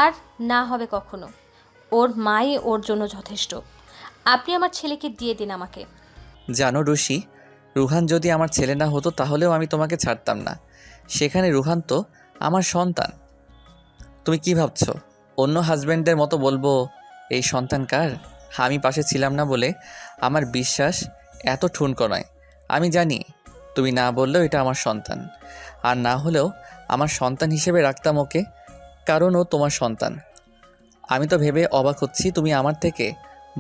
আর না হবে কখনো। ওর মাই ওর জন্য যথেষ্ট। আপনি আমার ছেলেকে দিয়ে দিন আমাকে। জানো রুশি, রুহান যদি আমার ছেলে না হতো তাহলেও আমি তোমাকে ছাড়তাম না। সেখানে রুহান তো আমার সন্তান। তুমি কি ভাবছো অন্য হাজব্যান্ডদের মতো বলবো এই সন্তান কার? আমি পাশে ছিলাম না বলে আমার বিশ্বাস এত ঠুনকো নয়। আমি জানি তুমি না বললেও এটা আমার সন্তান, আর না হলেও আমার সন্তান হিসেবে রাখতাম ওকে, কারণ ও তোমার সন্তান। আমি তো ভেবে অবাক হচ্ছি তুমি আমার থেকে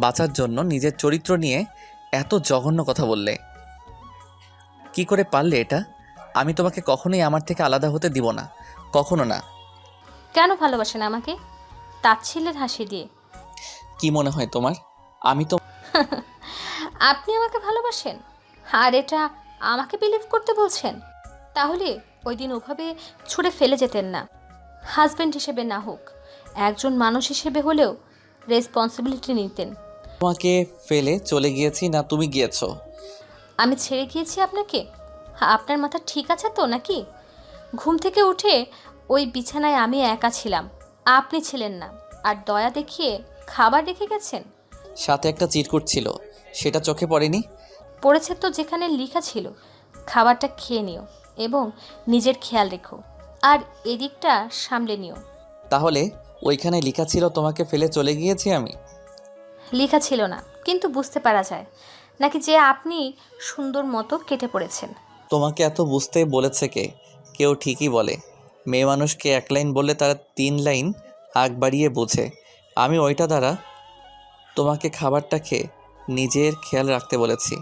বাঁচার জন্য নিজের চরিত্র নিয়ে এত জঘন্য কথা বললে। কি করে পারলে এটা? আমি তোমাকে কখনোই আমার থেকে আলাদা হতে দিব না, কখনো না। কেন ভালোবাসেন আমাকে? তাচ্ছিল্যের হাসি দিয়ে। কি মনে হয় তোমার আমি তো? আপনি আমাকে ভালোবাসেন আর এটা আমাকে বিলিভ করতে বলছেন? তাহলে ওই দিন ওভাবে ছুঁড়ে ফেলে যেতেন না। হাজব্যান্ড হিসেবে না হোক, একজন মানুষ হিসেবে হলেও রেসপন্সিবিলিটি নিতেন। তোমাকে ফেলে চলে গিয়েছি না তুমি গিয়েছো? আমি ছেড়ে গিয়েছি আপনাকে? আপনার মাথা ঠিক আছে তো নাকি? ঘুম থেকে উঠে ওই বিছানায় আমি একা ছিলাম, আপনি ছিলেন না। আর দয়া দেখিয়ে খাবার রেখে গেছেন। সাথে একটা চিরকুট ছিল, সেটা চোখে পড়েনি? পড়েছে তো, যেখানে লেখা ছিল খাবারটা খেয়ে নিও এবং নিজের খেয়াল রেখো, আর এদিকটা সামলে নিও। তাহলে ওইখানে লেখা ছিল তোমাকে ফেলে চলে গিয়েছি আমি? লেখা ছিল না, কিন্তু বুঝতে পারা যায় নাকি যে আপনি সুন্দর মতো কেটে পড়েছেন। তোমাকে এত বুঝতে বলেছে কে? কেউ ঠিকই বলে, মেয়ে মানুষকে 1 লাইন বললে তারা 3 লাইন আগ বাড়িয়ে বোঝে। আমি ওইটা দ্বারা তোমাকে খাবারটা খেয়ে নিজের খেয়াল রাখতে বলেছি,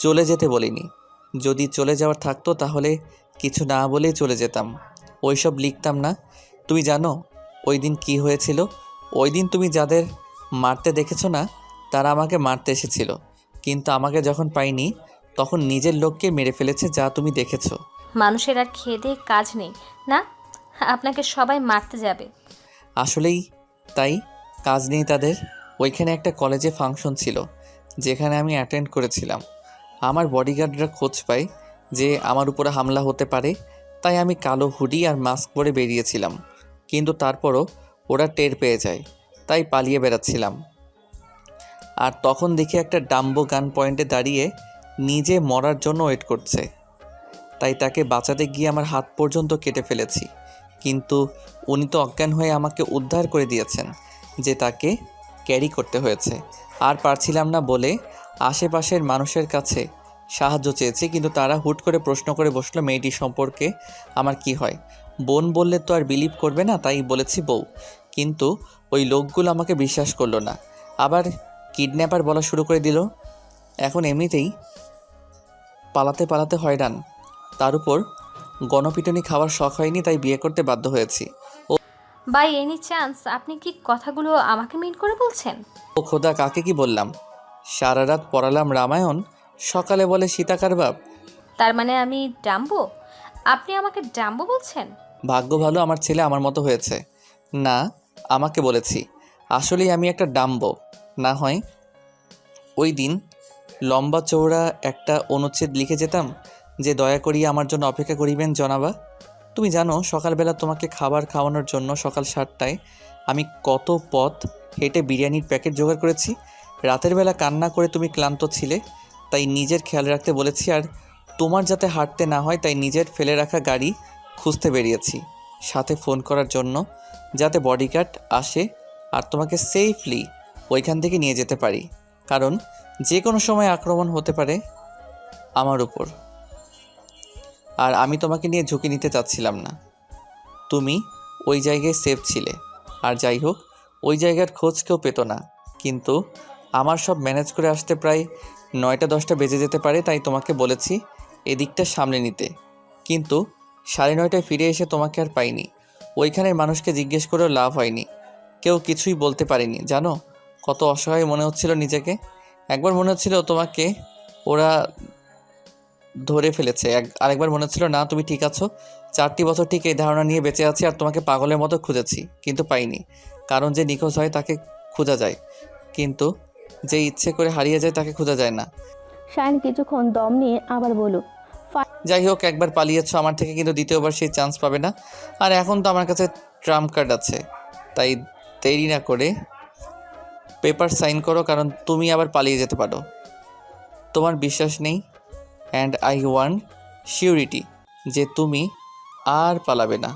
চলে যেতে বলিনি। যদি চলে যাওয়ার থাকতো তাহলে কিছু না বলেই চলে যেতাম, ওইসব লিখতাম না। তুমি জানো ওই দিন কী হয়েছিল? ওই দিন তুমি যাদের মারতে দেখেছো না, তারা আমাকে মারতে এসেছিল, কিন্তু আমাকে যখন পাইনি তখন নিজের লোককে মেরে ফেলেছে, যা তুমি দেখেছো। মানুষের আর খেয়ে দিয়ে কাজ নেই না, আপনাকে সবাই মারতে যাবে। আসলেই তাই, কাজ নেই তাদের। ওইখানে একটা কলেজে ফাংশন ছিল যেখানে আমি অ্যাটেন্ড করেছিলাম। আমার বডিগার্ডরা খোঁজ পায় যে আমার উপরে হামলা হতে পারে, তাই আমি কালো হুডি আর মাস্ক পরে বেরিয়েছিলাম। কিন্তু তারপরও ওরা টের পেয়ে যায়, তাই পালিয়ে বেড়াচ্ছিলাম। আর তখন দেখি একটা ডাম্বো গান পয়েন্টে দাঁড়িয়ে নিজে মরার জন্য ওয়েট করছে, তাই তাকে বাঁচাতে গিয়ে আমার হাত পর্যন্ত কেটে ফেলেছি। কিন্তু উনি তো অজ্ঞান হয়ে আমাকে উদ্ধার করে দিয়েছেন, যে তাকে ক্যারি করতে হয়েছে। আর পারছিলাম না বলে আশেপাশের মানুষের কাছে সাহায্য চেয়েছি, কিন্তু তারা হুট করে প্রশ্ন করে বসলো মেয়েটি সম্পর্কে আমার কি হয়। বোন বললে তো আর বিলিভ করবে না, তাই বলেছি বউ। কিন্তু ওই লোকগুলো আমাকে বিশ্বাস করলো না, আবার কিডন্যাপার বলা শুরু করে দিল। এখন এমনিতেই পালাতে পালাতে হয়রান, তার উপর গণপিটুনি খাওয়ার শখ হয়নি, তাই বিয়ে করতে বাধ্য হয়েছি। বাই এনি চান্স আপনি কি কথাগুলো আমাকে মিন করে বলছেন? ও খোদা, কাকে কি বললাম? সারা রাত পড়ালাম রামায়ণ, সকালে বলে সীতাকার বাপ। তার মানে আমি ডাম্বো? আপনি আমাকে ডাম্বো বলছেন? ভাগ্য ভালো আমার ছেলে আমার মতো হয়েছে। না, আমাকে বলেছি, আসলেই আমি একটা ডাম্বো। না হয় ওই দিন লম্বা চওড়া একটা অনুচ্ছেদ লিখে যেতাম যে দয়া করিয়া আমার জন্য অপেক্ষা করিবেন জনাবা। তুমি জানো সকালবেলা তোমাকে খাবার খাওয়ানোর জন্য সকাল 7টায় আমি কত পথ হেঁটে বিরিয়ানির প্যাকেট জোগাড় করেছি। রাতের বেলা কান্না করে তুমি ক্লান্ত ছিলে, তাই নিজের খেয়াল রাখতে বলেছি, আর তোমার যাতে হাঁটতে না হয় তাই নিজের ফেলে রাখা গাড়ি খুঁজতে বেরিয়েছি, সাথে ফোন করার জন্য, যাতে বডিগার্ড আসে আর তোমাকে সেফলি ওইখান থেকে নিয়ে যেতে পারি, কারণ যে কোনো সময় আক্রমণ হতে পারে আমার উপর। আর আমি তোমাকে নিয়ে ঝুঁকি নিতে চাচ্ছিলাম না। তুমি ওই জায়গায় সেফ ছিলে। আর যাই হোক, ওই জায়গার খোঁজ কেউ পেত না, কিন্তু আমার সব ম্যানেজ করে আসতে প্রায় 9টা-10টা বেজে যেতে পারে, তাই তোমাকে বলেছি এদিকটা সামলে নিতে। কিন্তু 9:30টায় ফিরে এসে তোমাকে আর পাইনি। ওইখানের মানুষকে জিজ্ঞেস করেও লাভ হয়নি, কেউ কিছুই বলতে পারেনি। জানো কত অসহায় মনে হচ্ছিল নিজেকে। একবার মনে হচ্ছিল তোমাকে ওরা ধরে ফেলেছে, আরেকবার মনে হচ্ছিল না তুমি ঠিক আছো। 4টি বছর ঠিক এই ধারণা নিয়ে বেঁচে আছি, আর তোমাকে পাগলের মতো খুঁজেছি, কিন্তু পাইনি। কারণ যে নিখোঁজ হয় তাকে খোঁজা যায়, কিন্তু যে ইচ্ছে করে হারিয়ে যায় তাকে খোঁজা যায় না। শায়ন কিছুক্ষণ দম নিয়ে আবার বলল, যাই হোক, একবার পালিয়েছো আমার থেকে, কিন্তু দ্বিতীয়বার সেই চান্স পাবে না। আর এখন তো আমার কাছে ট্রাম্প কার্ড আছে, তাই দেরি না করে পেপার সাইন করো, কারণ তুমি আবার পালিয়ে যেতে পারো। তোমার বিশ্বাস নেই, অ্যান্ড আই ওয়ান্ট সিউরিটি যে তুমি আর পালাবে না।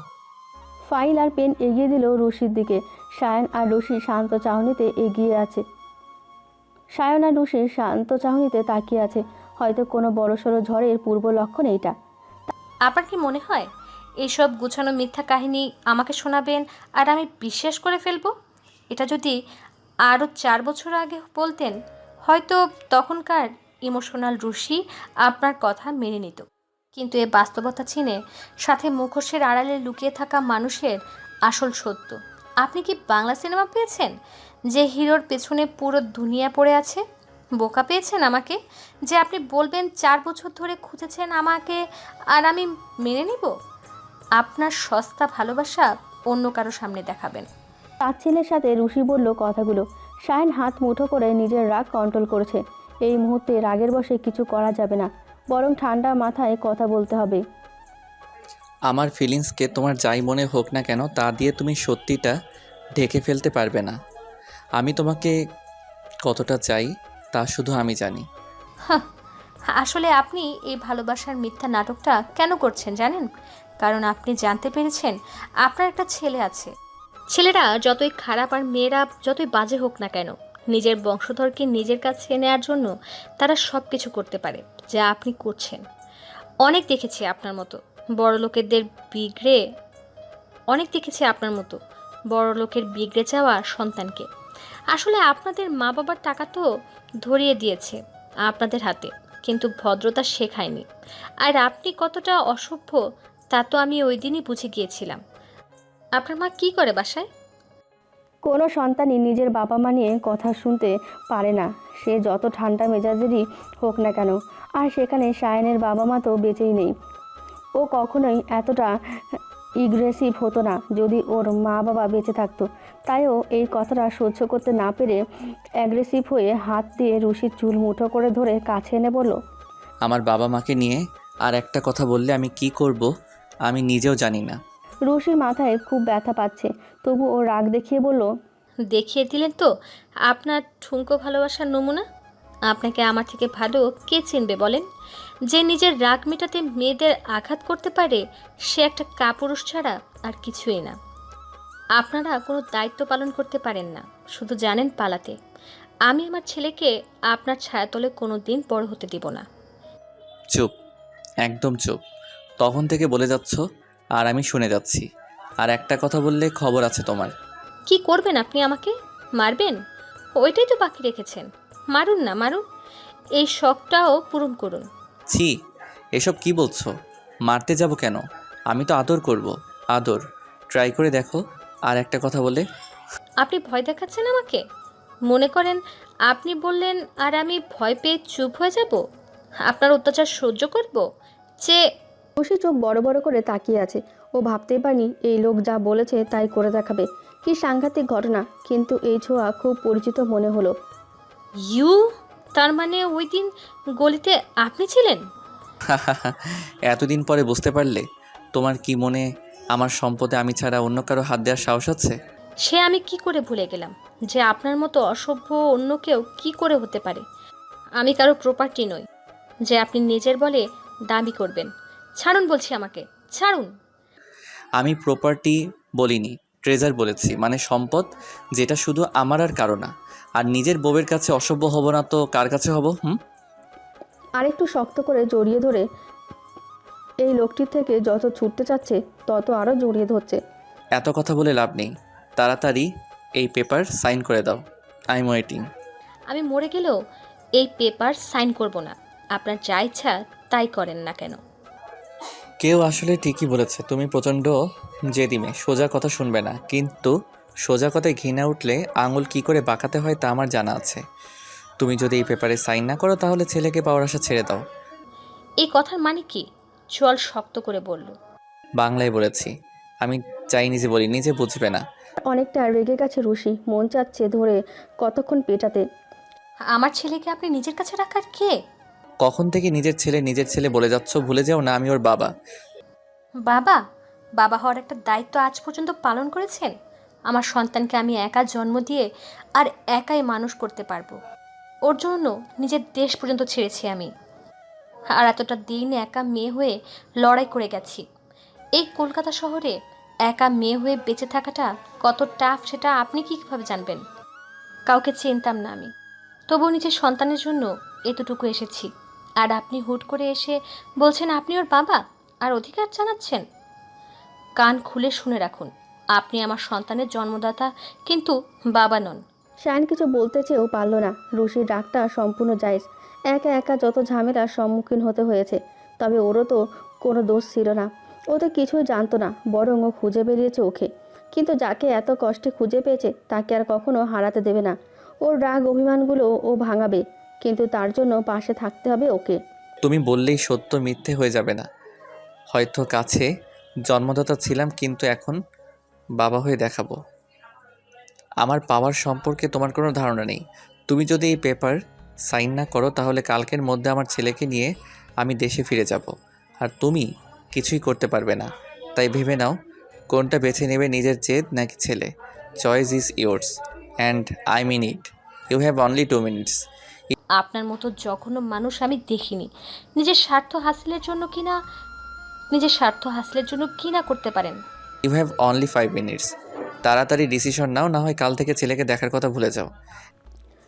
ফাইল আর পেন এগিয়ে দিল রুশির দিকে। সায়ন আর রুশি শান্ত চাহনিতে এগিয়ে আছে। সায়ন আর রুশি শান্ত চাহনিতে তাকিয়ে আছে। হয়তো কোনো বড়সড় ঝড়ের পূর্ব লক্ষণ এইটা। আপনার কি মনে হয় এইসব গুছানো মিথ্যা কাহিনী আমাকে শোনাবেন আর আমি বিশ্বাস করে ফেলবো? এটা যদি আরও 4 বছর আগে বলতেন, হয়তো তখনকার ইমোশনাল রুশি আপনার কথা মেনে নিত। কিন্তু এ বাস্তবতা চিনে সাথে মুখোশের আড়ালে লুকিয়ে থাকা মানুষের আসল সত্য। আপনি কি বাংলা সিনেমা পেয়েছেন যে হিরোর পেছনে পুরো দুনিয়া পড়ে আছে? বোকা পেয়েছেন আমাকে, যে আপনি বলবেন 4 বছর ধরে খুঁজেছেন আমাকে আর আমি মেনে নিব? আপনার সস্তা ভালোবাসা অন্য কারো সামনে দেখাবেন। তাচ্ছিলের সাথে রুশি বলল কথাগুলো। শায়ন হাত মুঠো করে নিজের রাগ কন্ট্রোল করেছে। এই মুহূর্তে রাগের বশে কিছু করা যাবে না, বরং ঠান্ডা মাথায় কথা বলতে হবে। আমার ফিলিংসকে তোমার যাই মনে হোক না কেন, তা দিয়ে তুমি সত্যিটা ঢেকে ফেলতে পারবে না। আমি তোমাকে কতটা চাই তা শুধু আমি জানি। আসলে আপনি এই ভালোবাসার মিথ্যা নাটকটা কেন করছেন জানেন? কারণ আপনি জানতে পেরেছেন আপনার একটা ছেলে আছে। ছেলেরা যতই খারাপ আর মেয়েরা যতই বাজে হোক না কেন, নিজের বংশধরকে নিজের কাছে নেওয়ার জন্য তারা সব কিছু করতে পারে, যা আপনি করছেন। অনেক দেখেছি আপনার মতো, বড় লোকেদের বিগড়ে অনেক দেখেছি আপনার মতো বড় লোকের বিগড়ে যাওয়া সন্তানকে। আসলে আপনাদের মা বাবার টাকা তো ধরিয়ে দিয়েছে আপনাদের হাতে, কিন্তু ভদ্রতা শেখায়নি। আর আপনি কতটা অসভ্য তা তো আমি ওই দিনই বুঝে গিয়েছিলাম। আপনার মা কি করে বাসায়? কোনো সন্তানই নিজের বাবা মা নিয়ে কথা শুনতে পারে না, সে যত ঠান্ডা মেজাজেরই হোক না কেন। আর সেখানে সায়নের বাবা মা তো বেঁচেই নেই। ও কখনোই এতটা ইগ্রেসিভ হতো না যদি ওর মা বাবা বেঁচে থাকতো। তাইও এই কথাটা সহ্য করতে না পেরে অ্যাগ্রেসিভ হয়ে হাত দিয়ে রুশির চুল মুঠো করে ধরে কাছে এনে বলল, আমার বাবা মাকে নিয়ে আর একটা কথা বললে আমি কি করব আমি নিজেও জানি না। রুশির মাথায় খুব ব্যথা পাচ্ছে, তবু ও রাগ দেখিয়ে বলল, দেখিয়ে দিলেন তো আপনার ঠুনকো ভালোবাসার নমুনা। আপনাকে আমার থেকে ভালো কে চিনবে বলেন? যে নিজের রাগ মেটাতে মেয়েদের আঘাত করতে পারে সে একটা কাপুরুষ ছাড়া আর কিছুই না। আপনারা কোনো দায়িত্ব পালন করতে পারেন না, শুধু জানেন পালাতে। আমি আমার ছেলেকে আপনার ছায়াতলে কোনো দিন বড় হতে দিব না। চুপ, একদম চুপ। তখন থেকে বলে যাচ্ছ আর আমি শুনে যাচ্ছি। আর একটা কথা বললে খবর আছে তোমার। কি করবেন আপনি? আমাকে মারবেন? ওইটাই তো বাকি রেখেছেন। মারুন না, মারুন। এই শখটাও পূরণ করুন। ছি, এসব কি বলছো? মারতে যাব কেন? আমি তো আদর করব। আদর ট্রাই করে দেখো। আর একটা কথা বলে, আপনি ভয় দেখাচ্ছেন আমাকে? মনে করেন আপনি বললেন আর আমি ভয় পেয়ে চুপ হয়ে যাব? আপনার অত্যাচার সহ্য করব? যে রুশি চোখ বড় বড় করে তাকিয়ে আছে। ও ভাবতেই পারেনি এই লোক যা বলেছে তাই করে দেখাবে। কি সাংঘাতিক ঘটনা, কিন্তু এই ছোঁয়া খুব পরিচিত মনে হলো। ইউ, তার মানে ওই দিন গলিতে আপনি ছিলেন? এতদিন পরে বুঝতে পারলে? তোমার কি মনে আমার সম্পদে আমি ছাড়া অন্য কারো হাত দেওয়ার সাহস আছে? সে আমি কি করে ভুলে গেলাম যে আপনার মতো অসভ্য অন্য কেউ কি করে হতে পারে। আমি কারো প্রপার্টি নই যে আপনি নিজের বলে দাবি করবেন। ছাড়ুন বলছি, আমাকে ছাড়ুন। আমি প্রপার্টি বলিনি, ট্রেজার বলেছি, মানে সম্পদ, যেটা শুধু আমার আর কারো না। আর নিজের বউয়ের কাছে অসভ্য হব না তো কার কাছে হব? আরেকটু শক্ত করে জড়িয়ে ধরে এই লোকটির থেকে যত ছুটতে চাচ্ছে তত আরও জড়িয়ে ধরছে। এত কথা বলে লাভ নেই, তাড়াতাড়ি এই পেপার সাইন করে দাও। I am waiting. আমি মরে গেলেও এই পেপার সাইন করব না। আপনার যা ইচ্ছা তাই করেন না কেন। কেউ আসলে ঠিকই বলেছে, তুমি প্রচণ্ড জেদিমে, সোজা কথা শুনবে না। কিন্তু সোজা কথায় ঘৃণা উঠলে আঙুল কি করে বাঁকাতে হয় তা আমার জানা আছে। তুমি যদি এই পেপারে সাইন না করো তাহলে ছেলেকে পাওয়ার আশা ছেড়ে দাও। এই কথার মানে কি? চল শক্ত করে বলল। বাংলায় বলেছি, আমি চাইনি যে বলি, নিজে বুঝবে না। অনেকটা রেগে গেছে রুশি, মন চাচ্ছে ধরে কতক্ষণ পেটাতে। আমার ছেলেকে আপনি নিজের কাছে রাখার কে? কখন থেকে নিজের ছেলে বলে যাচ্ছ? ভুলে যাও না আমি ওর বাবা। বাবা? বাবা হওয়ার একটা দায়িত্ব আজ পর্যন্ত পালন করেছেন? আমার সন্তানকে আমি একা জন্ম দিয়ে আর একাই মানুষ করতে পারবো। ওর জন্য নিজের দেশ পর্যন্ত ছেড়েছি আমি। আর এতটা দিন একা মেয়ে হয়ে লড়াই করে গেছি। এই কলকাতা শহরে একা মেয়ে হয়ে বেঁচে থাকাটা কত টাফ সেটা আপনি কীভাবে জানবেন? কাউকে চিনতাম না আমি, তবুও নিজের সন্তানের জন্য এতটুকু এসেছি। আর আপনি হুট করে এসে বলছেন আপনি ওর বাবা আর অধিকার জানাচ্ছেন। কান খুলে শুনে রাখুন, আপনি আমার সন্তানের জন্মদাতা, কিন্তু বাবা নন। শায়ন কিছু বলতে চেয়েও পারল না। রুশির রাগটা সম্পূর্ণ জায়েজ। একা একা যত ঝামেলার সম্মুখীন হতে হয়েছে, তবে ওরও তো কোনো দোষ ছিল না। ও তো কিছুই জানতো না, বরং ও খুঁজে বেরিয়েছে ওকে। কিন্তু যাকে এত কষ্টে খুঁজে পেয়েছে তাকে আর কখনো হারাতে দেবে না। ওর রাগ অভিমানগুলো ও ভাঙাবে, কিন্তু তার জন্য পাশে থাকতে হবে ওকে। তুমি বললেই সত্য মিথ্যে হয়ে যাবে না। হয়তো কাছে জন্মদাতা ছিলাম, কিন্তু এখন বাবা হয়ে দেখাবো। আমার পাওয়ার সম্পর্কে তোমার কোনো ধারণা নেই। তুমি যদি এই পেপার সাইন না করো তাহলে কালকের মধ্যে আমার ছেলেকে নিয়ে আমি দেশে ফিরে যাব, আর তুমি কিছুই করতে পারবে না। তাই ভেবে নাও কোনটা বেছে নেবে, নিজের জেদ নাকি ছেলে। Choice is yours and I mean it. You have only 2 minutes। আপনার মতো জঘন্য মানুষ আমি দেখিনি। নিজের স্বার্থ হাসিলের জন্য কি না করতে পারেন। You have only 5 minutes। তাড়াতাড়ি ডিসিশন নাও, না হয় কাল থেকে ছেলেকে দেখার কথা ভুলে যাও।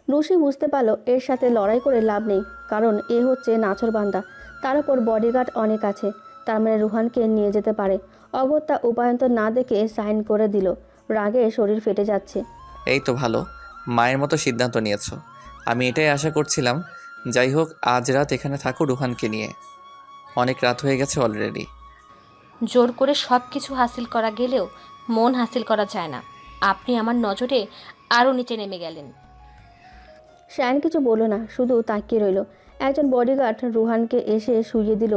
রুশি বুঝতে পারলো এর সাথে লড়াই করে লাভ নেই, কারণ এ হচ্ছে নাছরবান্দা। তার উপর বডিগার্ড অনেক আছে। তার মানে রুহানকে নিয়ে যেতে পারে। অগত্যা উপায়ন্তর না দেখে সাইন করে দিল। রাগে শরীর ফেটে যাচ্ছে। এই তো ভালো, মায়ের মতো সিদ্ধান্ত নিয়েছো। আমি এটাই আশা করছিলাম। যাই হোক, আজ রাত এখানে থাকো রুহানকে নিয়ে। অনেক রাত হয়ে গেছে অলরেডি। জোর করে সব কিছু হাসিল করা গেলেও মন হাসিল করা যায় না। আপনি আমার নজরে আরও নিচে নেমে গেলেন। শায়ান কিছু বলল না, শুধু তাকিয়ে রইল। একজন বডিগার্ড রুহানকে এসে শুইয়ে দিল,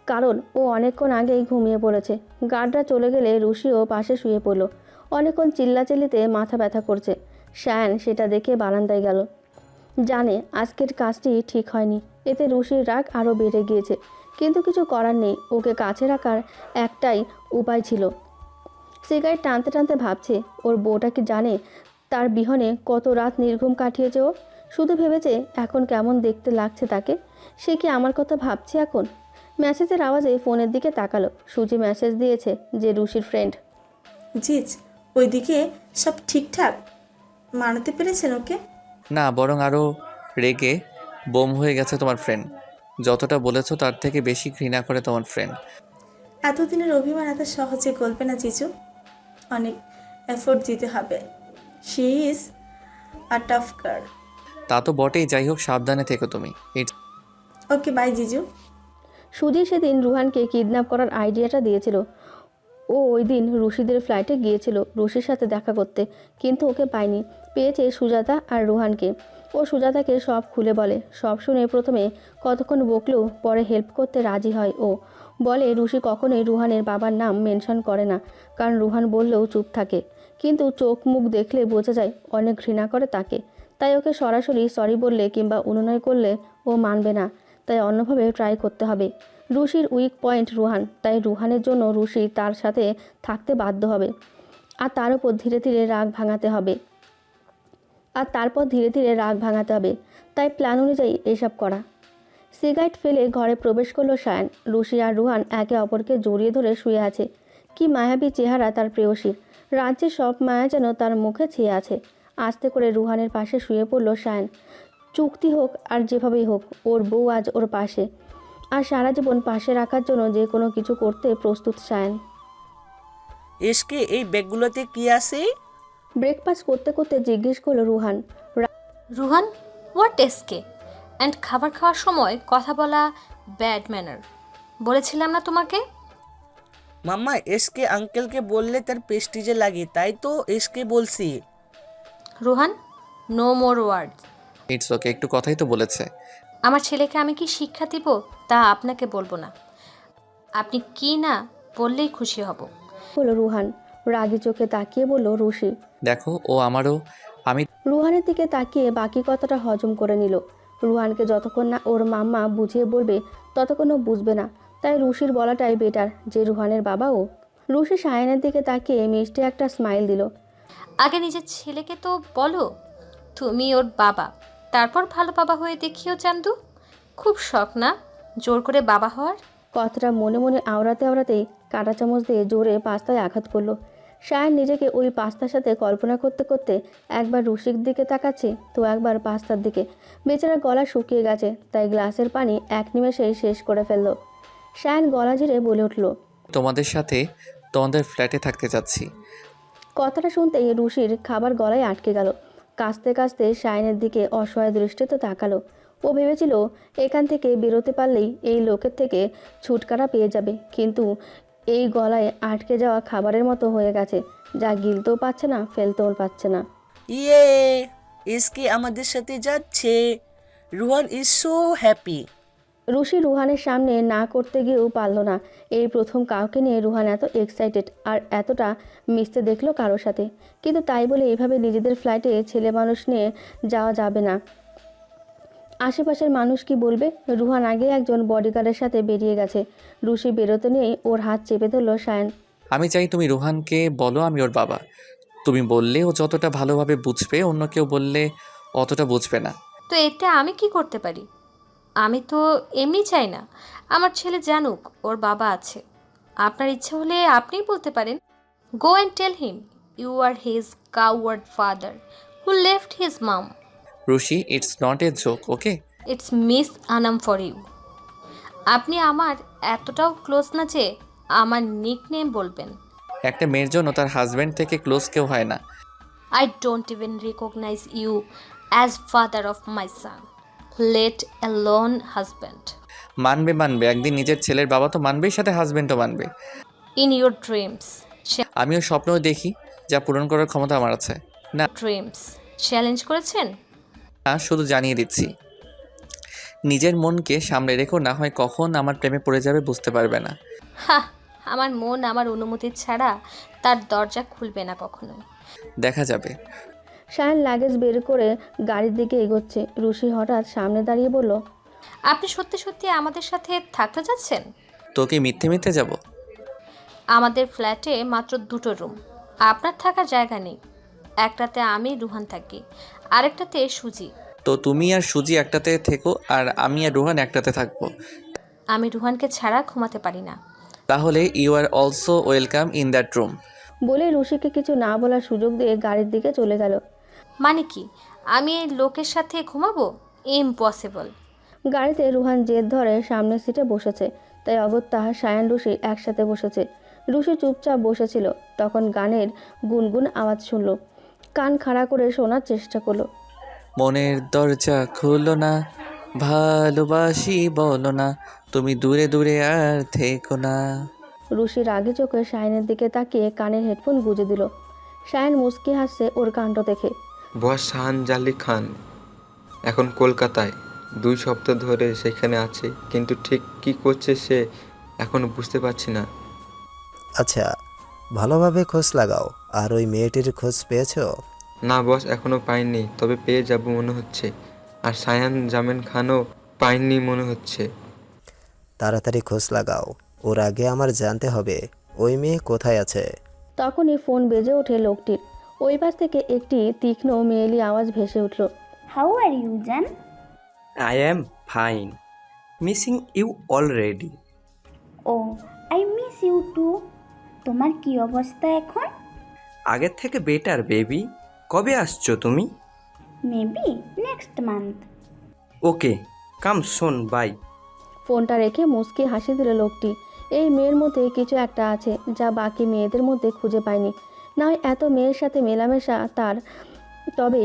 কারণ ও অনেকক্ষণ আগেই ঘুমিয়ে পড়েছে। গার্ডরা চলে গেলে রুশিও পাশে শুয়ে পড়ল। অনেকক্ষণ চিল্লাচিল্লিতে মাথা ব্যথা করছে। শায়ান সেটা দেখে বারান্দায় গেল। জানে আজকের কাজটি ঠিক হয়নি, এতে রুশির রাগ আরও বেড়ে গিয়েছে। কিন্তু কিছু করার নেই, ওকে কাছে রাখার একটাই উপায় ছিল। সিগারেট টানতে টানতে ভাবছে ওর বউটা কি জানে তার বিহনে কত রাত নির্ঘুম কাটিয়েছে ও? শুধু ভেবেছে এখন কেমন দেখতে লাগছে তাকে। সে কি আমার কথা ভাবছে এখন? মেসেজের আওয়াজে ফোনের দিকে তাকালো। সুজি মেসেজ দিয়েছে যে রুশির ফ্রেন্ড। জিজ, ওইদিকে সব ঠিকঠাক মানাতে পেরেছেন ওকে? না, বরং আরও রেগে বোম হয়ে গেছে তোমার ফ্রেন্ড। যতটা বলেছো তার থেকে বেশি ঘৃণা করে তোমার ফ্রেন্ড। এতদিনের অভিমান এত সহজে গলবে না জিজু, অনেক এফোর্ট দিতে হবে। She is a tough girl. তা তো বটেই, যাই হোক সাবধানে থেকো তুমি। ইটস ওকে বাই জিজু। সুজি সেদিন রুহানকে কিডন্যাপ করার আইডিয়াটা দিয়েছিল। ও ওই দিন রুশিদের ফ্লাইটে গিয়েছিল রুশির সাথে দেখা করতে, কিন্তু ওকে পায়নি। পেয়েছে সুজাতা আর রুহানকে। ও সুজাতাকে সব খুলে বলে। সব শুনে প্রথমে কতক্ষণ বকলেও পরে হেল্প করতে রাজি হয়। ও বলে রুশি কখনোই রুহানের বাবার নাম মেনশন করে না, কারণ রুহান বললেও চুপ থাকে, কিন্তু চোখ মুখ দেখলে বোঝা যায় অনেক ঘৃণা করে তাকে। তাই ওকে সরাসরি সরি বললে কিংবা অনুনয় করলে ও মানবে না, তাই অন্যভাবে ট্রাই করতে হবে। রুশির উইক পয়েন্ট রুহান, তাই রুহানের জন্য রুশি তার সাথে থাকতে বাধ্য হবে। আর তার উপর ধীরে ধীরে রাগ ভাঙাতে হবে। তাই প্ল্যান অনুযায়ী এসব করা। সিগারেট ফেলে ঘরে প্রবেশ করলো শায়ান। রুশি আর রুহান একে অপরকে জড়িয়ে ধরে শুয়ে আছে। কি মায়াবী চেহারা তার প্রেয়সীর। রাজ্যের সব মায়া যেন তার মুখে ছেয়ে আছে। আস্তে করে রুহানের পাশে শুয়ে পড়ল শায়ান। চুক্তি হোক আর যেভাবেই হোক, ওর বউ আজ ওর পাশে, আর সারা জীবন পাশে রাখার জন্য যে কোনো কিছু করতে প্রস্তুত শায়ান। এসকে এই ব্যাগগুলোতে কি আছে? ব্রেকফাস্ট করতে করতে জিজ্ঞেস করলো Ruhan. Ruhan, what SK? And খাবার খাওয়ার সময় কথা বলা ব্যাড ম্যানার। বলেছিলাম না তোমাকে? মাম্মা এসকে আঙ্কেলকে বললে তার প্রেস্টিজে লাগে, তাই তো এসকে বলছি। Ruhan, no more words. It's okay, একটু কথাই তো বলেছে। আমার ছেলেকে আমি কি শিক্ষা দিব তা আপনাকে বলবো না। আপনি কি না বললেই খুশি হব। বলল রুহান। রাগী চোখে তাকিয়ে বলল রুশি। দেখো, ও আমারও। আমি রুহানের দিকে তাকিয়ে বাকি কথাটা হজম করে নিল। রুহানকে যতক্ষণ না ওর মাম্মা বুঝিয়ে বলবে ততক্ষণ ও বুঝবে না, তাই রুশির বলাটাই বেটার যে রুহানের বাবা ও। রুশি শায়ানের দিকে তাকিয়ে মিষ্টি একটা স্মাইল দিল। আগে নিজের ছেলেকে তো বলো তুমি ওর বাবা, তারপর ভালো বাবা হয়ে দেখিও চান্দু। খুব শখ না জোর করে বাবা হওয়ার? কথাটা মনে মনে আওড়াতে আওড়াতেই কাঁটা চামচ দিয়ে জোরে পাস্তায় আঘাত করলো। শায়ান নিজেকে ওই পাস্তার সাথে কল্পনা করতে করতে একবার রুশির দিকে তাকাচ্ছে তো একবার পাস্তার দিকে। বেচারা গলা শুকিয়ে গেছে, তাই গ্লাসের পানি এক নিমেষেই শেষ করে ফেললো। শায়ান গলা ঝেড়ে বলে উঠল। তোমাদের সাথে তোমাদের ফ্ল্যাটে থাকতে যাচ্ছি। কথাটা শুনতেই রুশির খাবার গলায় আটকে গেল। কাঁচতে কাঁচতে শায়ানের দিকে অসহায় দৃষ্টিতে তাকালো। ও ভেবেছিল এখান থেকে বেরোতে পারলেই এই লোকের থেকে ছুটকারা পেয়ে যাবে, কিন্তু এই গলায় আটকে যাওয়া খাবারের মতো হয়ে গেছে, যা গিলতেও পাচ্ছে না, ফেলতেও পাচ্ছে না। ইয়ে, এসকে আমাদের সাথে যাচ্ছে। Ruhan is so happy. Rushi রুহানের সামনে না করতে গিয়েও পারল না। এই প্রথম কাউকে নিয়ে রুহান এত এক্সাইটেড আর এতটা মিশতে দেখলো কারোর সাথে। কিন্তু তাই বলে এইভাবে নিজেদের ফ্লাইটে ছেলে মানুষ নিয়ে যাওয়া যাবে না। আশেপাশের মানুষ কি বলবে? রুহান আগে একজন বডিগার্ডের সাথে বেরিয়ে গেছে। রুশি বেরোতে নিয়েই ওর হাত চেপে ধরল শায়ান। আমি চাই তুমি রুহানকে বলো আমি ওর বাবা। তুমি বললে ও যতটা ভালোভাবে বুঝবে, অন্য কেউ বললে অতটা বুঝবে না। তো এতে আমি কি করতে পারি? আমি তো এমনি চাই না আমার ছেলে জানুক ওর বাবা আছে। আপনার ইচ্ছে হলে আপনিই বলতে পারেন, go and tell him you are his coward father who left his mum. Rushi, it's not a joke, okay? It's miss Anam for you. আপনি আমার এতটাও ক্লোজ না যে আমার নিকনেম বলবেন। একটা মেয়ের জন্য তার হাজব্যান্ড থেকে ক্লোজ কেউ হয় না। I don't even recognize you as father of my son, let alone husband. মানবে মানবে, একদিন নিজের ছেলের বাবা তো মানবেই, সাথে হাজব্যান্ডও মানবে। In your dreams, আমিও স্বপ্ন দেখি, যা পূরণ করার ক্ষমতা আমার আছে। dreams চ্যালেঞ্জ করেছেন? না, শুধু জানিয়ে দিচ্ছি, নিজের মনকে সামলে রেখো, না হয় কখন আমার প্রেমে পড়ে যাবে বুঝতে পারবে না। হা, আমার মন আমার অনুমতি ছাড়া তার দরজা খুলবে না কখনোই। দেখা যাবে। সায়ন লাগেজ বের করে গাড়ির দিকে এগোচ্ছে। রুশি হঠাৎ সামনে দাঁড়িয়ে বলল, আপনি সত্যি সত্যি আমাদের সাথে থাকতে যাচ্ছেন? তোকে মিথ্যে মিথ্যে যাব? আমাদের ফ্ল্যাটে মাত্র 2টো রুম, আপনার থাকার জায়গা নেই। একটাতে আমি রুহান থাকি, আরেকটাতে সুজি। তো তুমি আর সুজি একটাতে থেকো, আর আমি আর রোহান একটাতে থাকবো। আমি রুহানকে ছাড়া ঘুমাতে পারি না। তাহলে you are also welcome in that room. বলে রুশিকে কিছু না বলার সুযোগ দিয়ে গাড়ির দিকে চলে গেল। মানে কি, আমি এই লোকের সাথে ঘুমাবো? ইম্পসিবল। গাড়িতে রুহান জেদ ধরে সামনের সিটে বসেছে, তাই অগত্যা সায়ান রুশি একসাথে বসেছে। রুশি চুপচাপ বসেছিল, তখন গানের গুনগুন আওয়াজ শুনল। কান খাড়া করে শোনার চেষ্টা করলো। মনের দরজা খুলো না, ভালোবাসি বলো না, তুমি দূরে দূরে আর থেকো না। রুশি রাগে চোখে সায়নের দিকে তাকিয়ে কানের হেডফোন গুঁজে দিল। সায়ন মুচকি হাসছে ওর কাণ্ড দেখে। বস শাহান জালি খান এখন কলকাতায়, 2 সপ্তাহ ধরে সেখানে আছে, কিন্তু ঠিক কী করছে সে এখনো বুঝতে পারছি না। আচ্ছা, ভালোভাবে খোঁজ লাগাও। আর ওই মেয়েটির খোঁজ পেয়েছো? না বস, এখনো পাইনি, তবে পেয়ে যাব মনে হচ্ছে। আর সায়ান জামিন খানও পাইনি মনে হচ্ছে। তাড়াতাড়ি খোঁজ লাগাও, ওর আগে আমার জানতে হবে ওই মেয়ে কোথায় আছে। তখনই ফোন বেজে ওঠে লোকটির। ওই পাশ থেকে একটি তীক্ষ্ণ মেয়েলি আওয়াজ ভেসে উঠল। How are you, Jan? I am fine. Missing you already. Oh, I miss you too. তোমার কি অবস্থা এখন? আগের থেকে বেটার বেবি। কবে আসছো তুমি? Maybe next month. Okay, come soon, bye. ফোনটা রেখে মুচকি হাসি দিল লোকটি। এই মেয়ের মধ্যে কিছু একটা আছে যা বাকি মেয়েদের মধ্যে খুঁজে পায়নি। না হয় এত মেয়ের সাথে মেলামেশা তার, তবে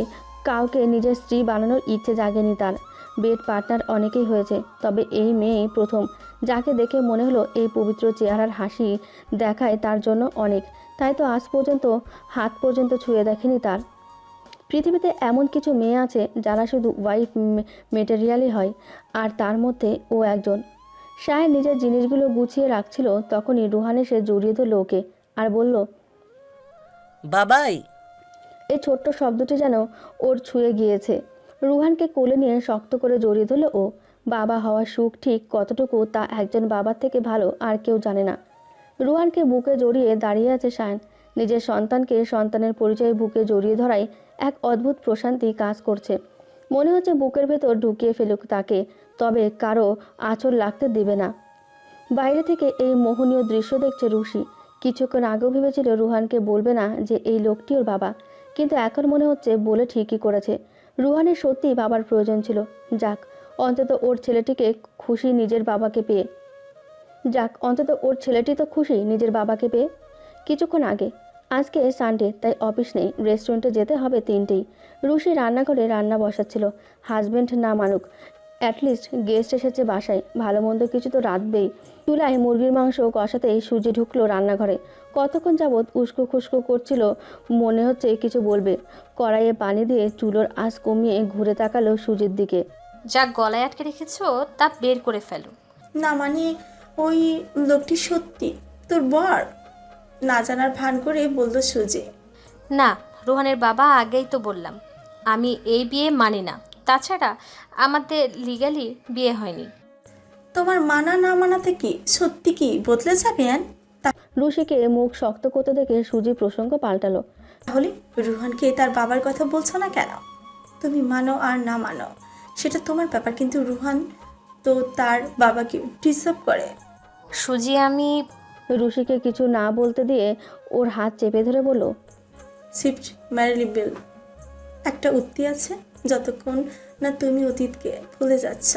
কাউকে নিজের স্ত্রী বানানোর ইচ্ছে জাগেনি তার। বেড পার্টনার অনেকেই হয়েছে, তবে এই মেয়েই প্রথম যাকে দেখে মনে হলো এই পবিত্র চেহারার হাসি দেখায় তার জন্য অনেক। তাই তো আজ পর্যন্ত হাত পর্যন্ত ছুঁয়ে দেখেনি তার। পৃথিবীতে এমন কিছু মেয়ে আছে যারা শুধু ওয়াইফ মেটেরিয়ালই হয়, আর তার মধ্যে ও একজন। সায়ন নিজের জিনিসগুলো গুছিয়ে রাখছিল, তখনই রুহান এসে জড়িয়ে ধরল ওকে আর বলল, বাবাই। এই ছোট্ট শব্দটি যেন ওর ছুঁয়ে গিয়েছে। রুহানকে কোলে নিয়ে শক্ত করে জড়িয়ে ধরল ও। বাবা হওয়ার সুখ ঠিক কতটুকু তা একজন বাবার থেকে ভালো আর কেউ জানে না। রুহানকে বুকে জড়িয়ে দাঁড়িয়ে আছে সায়ন। নিজের সন্তানকে সন্তানের পরিচয়ে বুকে জড়িয়ে ধরায় এক অদ্ভুত প্রশান্তি কাজ করছে। মনে হচ্ছে বুকের ভেতর ঢুকিয়ে ফেলুক তাকে, তবে কারো আঁচল লাগতে দেবে না। বাইরে থেকে এই মোহনীয় দৃশ্য দেখছে রুশি। কিছুক্ষণ আগেও ভেবেছিল রুহানকে বলবে না যে এই লোকটি ওর বাবা, কিন্তু এখন মনে হচ্ছে বলে ঠিকই করেছে। রুহানের সত্যিই বাবার প্রয়োজন ছিল। যাক, অন্তত ওর ছেলেটিকে খুশি নিজের বাবাকে পেয়ে। অন্তত ওর ছেলেটি তো খুশি নিজের বাবাকে পেয়ে। কিছুক্ষণ আগে, আজকে সানডে তাই অফিস নেই, রেস্টুরেন্টে যেতে হবে 3টেই। রুশি রান্নাঘরে রান্না বসাচ্ছিল। হাজব্যান্ড না মানুক, অ্যাটলিস্ট গেস্ট এসেছে বাসায়, ভালো মন্দ কিছু তো রাঁধবেই। চুলায় মুরগির মাংস কষাতেই সুজি ঢুকলো রান্নাঘরে। কতক্ষণ যাবৎ উস্কো খুস্কো করছিল, মনে হচ্ছে কিছু বলবে। কড়াইয়ে পানি দিয়ে চুলোর আঁচ কমিয়ে ঘুরে তাকালো সুজির দিকে। যা গলায় আটকে রেখেছো তা বের করে ফেলো। না মানে ওই লোকটি সত্যি তোর বর? না জানার ভান করে বলল সুজি। না, রোহানের বাবা, আগেই তো বললাম আমি এই বিয়ে মানি না। তাছাড়া আমাদের লিগ্যালি বিয়ে হয়নি। তোমার মানা না মানাতে কি সত্যি কি বদলে যাবে? রুশিকে মুখ শক্ত করতে দেখে সুজি প্রসঙ্গ পাল্টালো। তাহলে রুহানকে তার বাবার কথা বলছো না কেন? তুমি মানো আর না মানো সেটা তোমার ব্যাপার, কিন্তু রুহান তো তার বাবাকে ডিসার্ভ করে। সুজি, আমি রুশিকে কিছু না বলতে দিয়ে ওর হাত চেপে ধরে বলল, শিফট ম্যারিলিবেল, একটা উক্তি আছে, যতক্ষণ না তুমি অতীতকে ভুলে যাচ্ছ,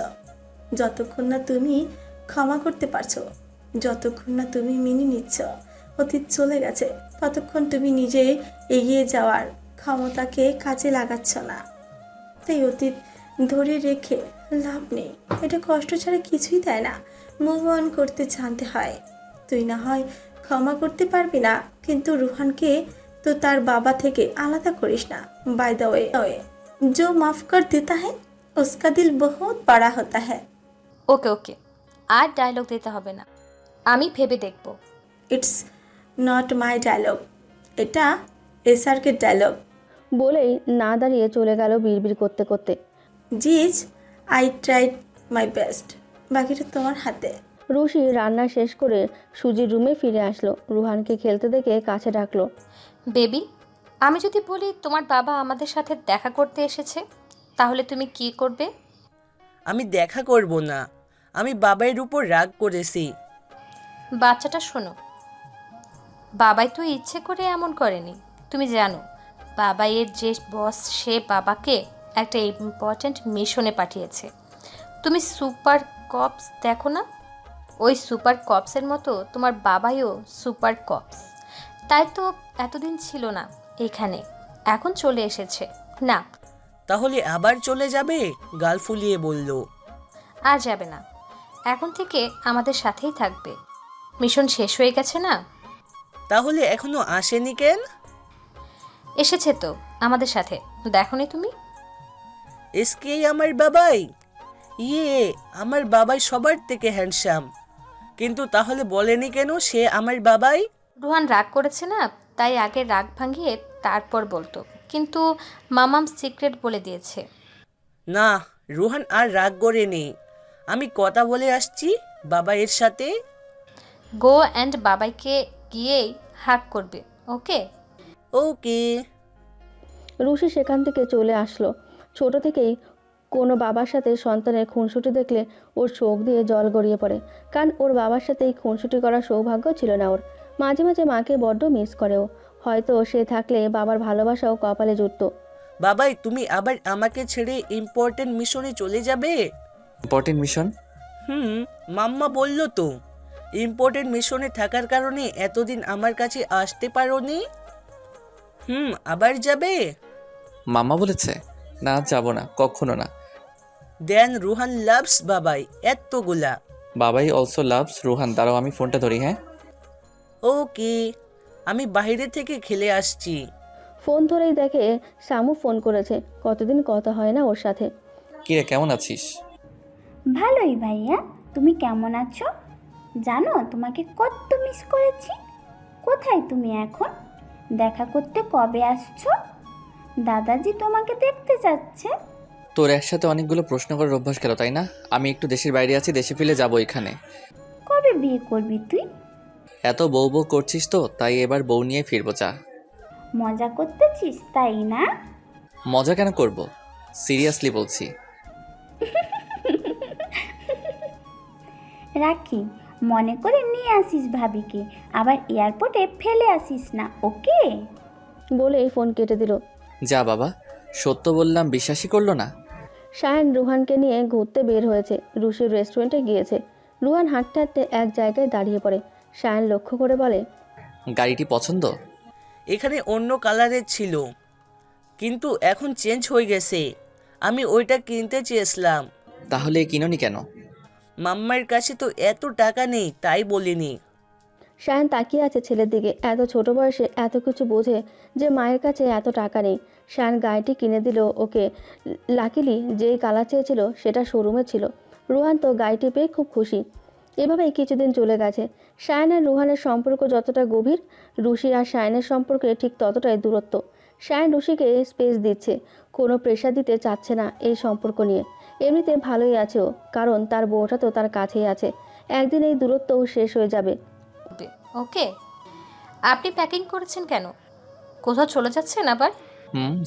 যতক্ষণ না তুমি ক্ষমা করতে পারছো? যতক্ষণ না তুমি মেনে নিচ্ছ অতীত চলে গেছে, ততক্ষণ তুমি নিজে এগিয়ে যাওয়ার ক্ষমতাকে কাজে লাগাচ্ছ না। তাই অতীত ধরে রেখে লাভ নেই, এটা কষ্ট ছাড়া কিছুই দেয় না। মুভ অন করতে জানতে হয়। তুই না হয় ক্ষমা করতে পারবি না, কিন্তু রুহানকে তো তার বাবা থেকে আলাদা করিস না। বাই द वे, जो माफ कर देता है उसका दिल बहुत बड़ा होता है। ওকে ওকে, আর ডায়লগ দিতে হবে না, আমি ভেবে দেখব। ইটস নট মাই ডায়লগ, এটা এসআরকে ডায়লগ। বলেই না দাঁড়িয়ে চলে গেল বিড়বিড় করতে করতে। জিজ, আই ট্রাইড মাই বেস্ট, বাকিটা তোমার হাতে। রুশি রান্না শেষ করে সুজির রুমে ফিরে আসলো। রুহানকে খেলতে দেখে কাছে ডাকলো। বেবি, আমি যদি বলি তোমার বাবা আমাদের সাথে দেখা করতে এসেছে, তাহলে তুমি কি করবে? আমি দেখা করব না, আমি বাবার উপর রাগ করেছি। বাচ্চাটা শোনো, বাবাই তো ইচ্ছে করে এমন করেনি। তুমি জানো বাবাইয়ের যে বস, সে বাবাকে একটা ইম্পর্ট্যান্ট মিশনে পাঠিয়েছে। তুমি সুপার কপস দেখো না? ওই সুপার কপসের মতো তোমার বাবাইও সুপার কপস। তাই তো এতদিন ছিল না এখানে, এখন চলে এসেছে। না, তাহলে আবার চলে যাবে? গাল ফুলিয়ে বলল। আর যাবে না, এখন থেকে আমাদের সাথেই থাকবে। মিশন শেষ হয়ে গেছে না? তাহলে এখনো আসেনি কেন? এসেছে তো আমাদের সাথে, দেখোনি তুমি? এসকেই আমার বাবাই? ইয়ে, আমার বাবাই সবার থেকে হ্যান্ডসাম, কিন্তু তাহলে বলেনি কেন সে আমার বাবাই? রুহান রাগ করেছে না, তাই আগে রাগ ভাঙিয়ে তারপর বলতো, কিন্তু মামাম সিক্রেট বলে দিয়েছে। না, রুহান আর রাগ করেনি। আমি কথা বলে আসছি বাবা এর সাথে। গো অ্যান্ড বাবাইকে গিয়েই হাক করবে, ওকে? ওকে। রুশি সেখান থেকে চলে আসলো। ছোট থেকেই কোনো বাবার সাথে সন্তানের খুনসুটি দেখলে ওর চোখ দিয়ে জল গড়িয়ে পড়ে, কারণ ওর বাবার সাথে এই খুনসুটি করার সৌভাগ্য ছিল না ওর। মাঝে মাঝে মাকে বড্ড মিস করে ও। হয়তো সে থাকলে বাবার ভালোবাসাও কপালে জুটত। বাবাই, তুমি আবার আমাকে ছেড়ে ইম্পর্টেন্ট মিশনে চলে যাবে? Important mission? মাম্মা বলল তো, ইম্পর্টেন্ট মিশনে থাকার কারণে এতদিন আমার কাছে আসতে পারোনি। আবার যাবে? মাম্মা বলেছে? না, যাব না, কখনো না। দেন রুহান লাভস বাবাই এতগুলা। বাবাই অলসো লাভস রুহান। দাঁড়াও, আমি ফোনটা ধরি। হ্যাঁ, ওকে, আমি বাইরে থেকে খেলে আসছি। ফোন ধরেই দেখে শামু ফোন করেছে। কতদিন কথা হয় না ওর সাথে। কিরে, কেমন আছিস? ভালোই ভাইয়া, তুমি কেমন আছো? জানো তোমাকে কত মিস করেছি। কোথায় তুমি এখন? দেখা করতে কবে আসছো? দাদাজি তোমাকে দেখতে যাচ্ছে। তোর একসাথে অনেকগুলো প্রশ্ন করার অভ্যাস গেল, তাই না? আমি একটু দেশের বাইরে আছি, দেশে ফিরে যাবো এখানে। কবে বিয়ে করবি তুই? এত বউ বউ করছিস তো, তাই এবার বউ নিয়ে ফিরবো। যা। মজা করতেছিস তাই না? মজা কেন করব, সিরিয়াসলি বলছি। রাখি, মনে করে নিয়ে আসিস ভাবিকে, আবার এয়ারপোর্টে ফেলে আসিস না, ওকে? বলেই ফোন কেটে দিল। যা বাবা, সত্য বললাম, বিশ্বাসই করলো না। শায়ান রুহানকে নিয়ে ঘুরতে বের হয়েছে। রুশির রেস্টুরেন্টে গিয়েছে। রুহান হাঁটতে হাঁটতে এক জায়গায় দাঁড়িয়ে পড়ে। শায়ান লক্ষ্য করে বলে, গাড়িটি পছন্দ? এখানে অন্য কালারের ছিল, কিন্তু এখন চেঞ্জ হয়ে গেছে। আমি ওইটা কিনতে চেয়েছিলাম। তাহলে কিনোনি কেন? মাম্মার কাছে তো এত টাকা নেই, তাই বলিনি। শায়ান তাকিয়ে আছে ছেলের দিকে। এত ছোট বয়সে এত কিছু বোঝে যে মায়ের কাছে এত টাকা নেই। শায়ান গাড়িটি কিনে দিল ওকে। লাকিলি যেই কালার চেয়েছিল সেটা শোরুমে ছিল। রুহান তো গাড়িটি পেয়ে খুব খুশি। এভাবেই কিছুদিন চলে গেছে। শায়ান আর রুহানের সম্পর্ক যতটা গভীর, রুশি আর শায়ানের সম্পর্কে ঠিক ততটাই দূরত্ব। শায়ান রুশিকে স্পেস দিচ্ছে, কোনো প্রেশার দিতে চাচ্ছে না এই সম্পর্ক নিয়ে। এমনিতে ভালোই আছে ও, কারণ তার বউটা তো তার কাছেই আছে। একদিন এই দূরত্বও শেষ হয়ে যাবে। ওকে, আপনি প্যাকিং করেছেন কেন? কোথাও চলে যাচ্ছেন আবার?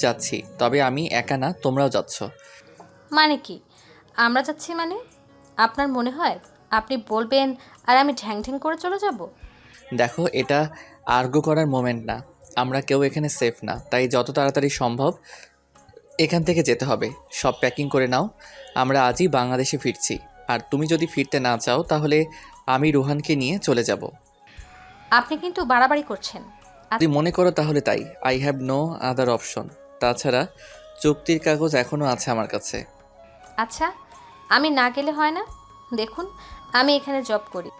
যাচ্ছি, তবে আমি একা না, তোমরাও যাচ্ছ। মানে কি আমরা যাচ্ছি মানে? আপনার মনে হয় আপনি বলবেন আর আমি ঢ্যাং ঢ্যাং করে চলে যাব? দেখো, এটা আর্গু করার মোমেন্ট না। আমরা কেউ এখানে সেফ না, তাই যত তাড়াতাড়ি সম্ভব এখান থেকে যেতে হবে। সব প্যাকিং করে নাও, আমরা আজই বাংলাদেশে ফিরছি। আর তুমি যদি ফিরতে না চাও তাহলে আমি রুহানকে নিয়ে চলে যাব। আপনি কিন্তু বাড়াবাড়ি করছেন। যদি মনে করো তাহলে তাই। I have no other option. তাছাড়া চুক্তির কাগজ এখনও আছে আমার কাছে। আচ্ছা, আমি না গেলে হয় না? দেখুন, আমি এখানে জব করি,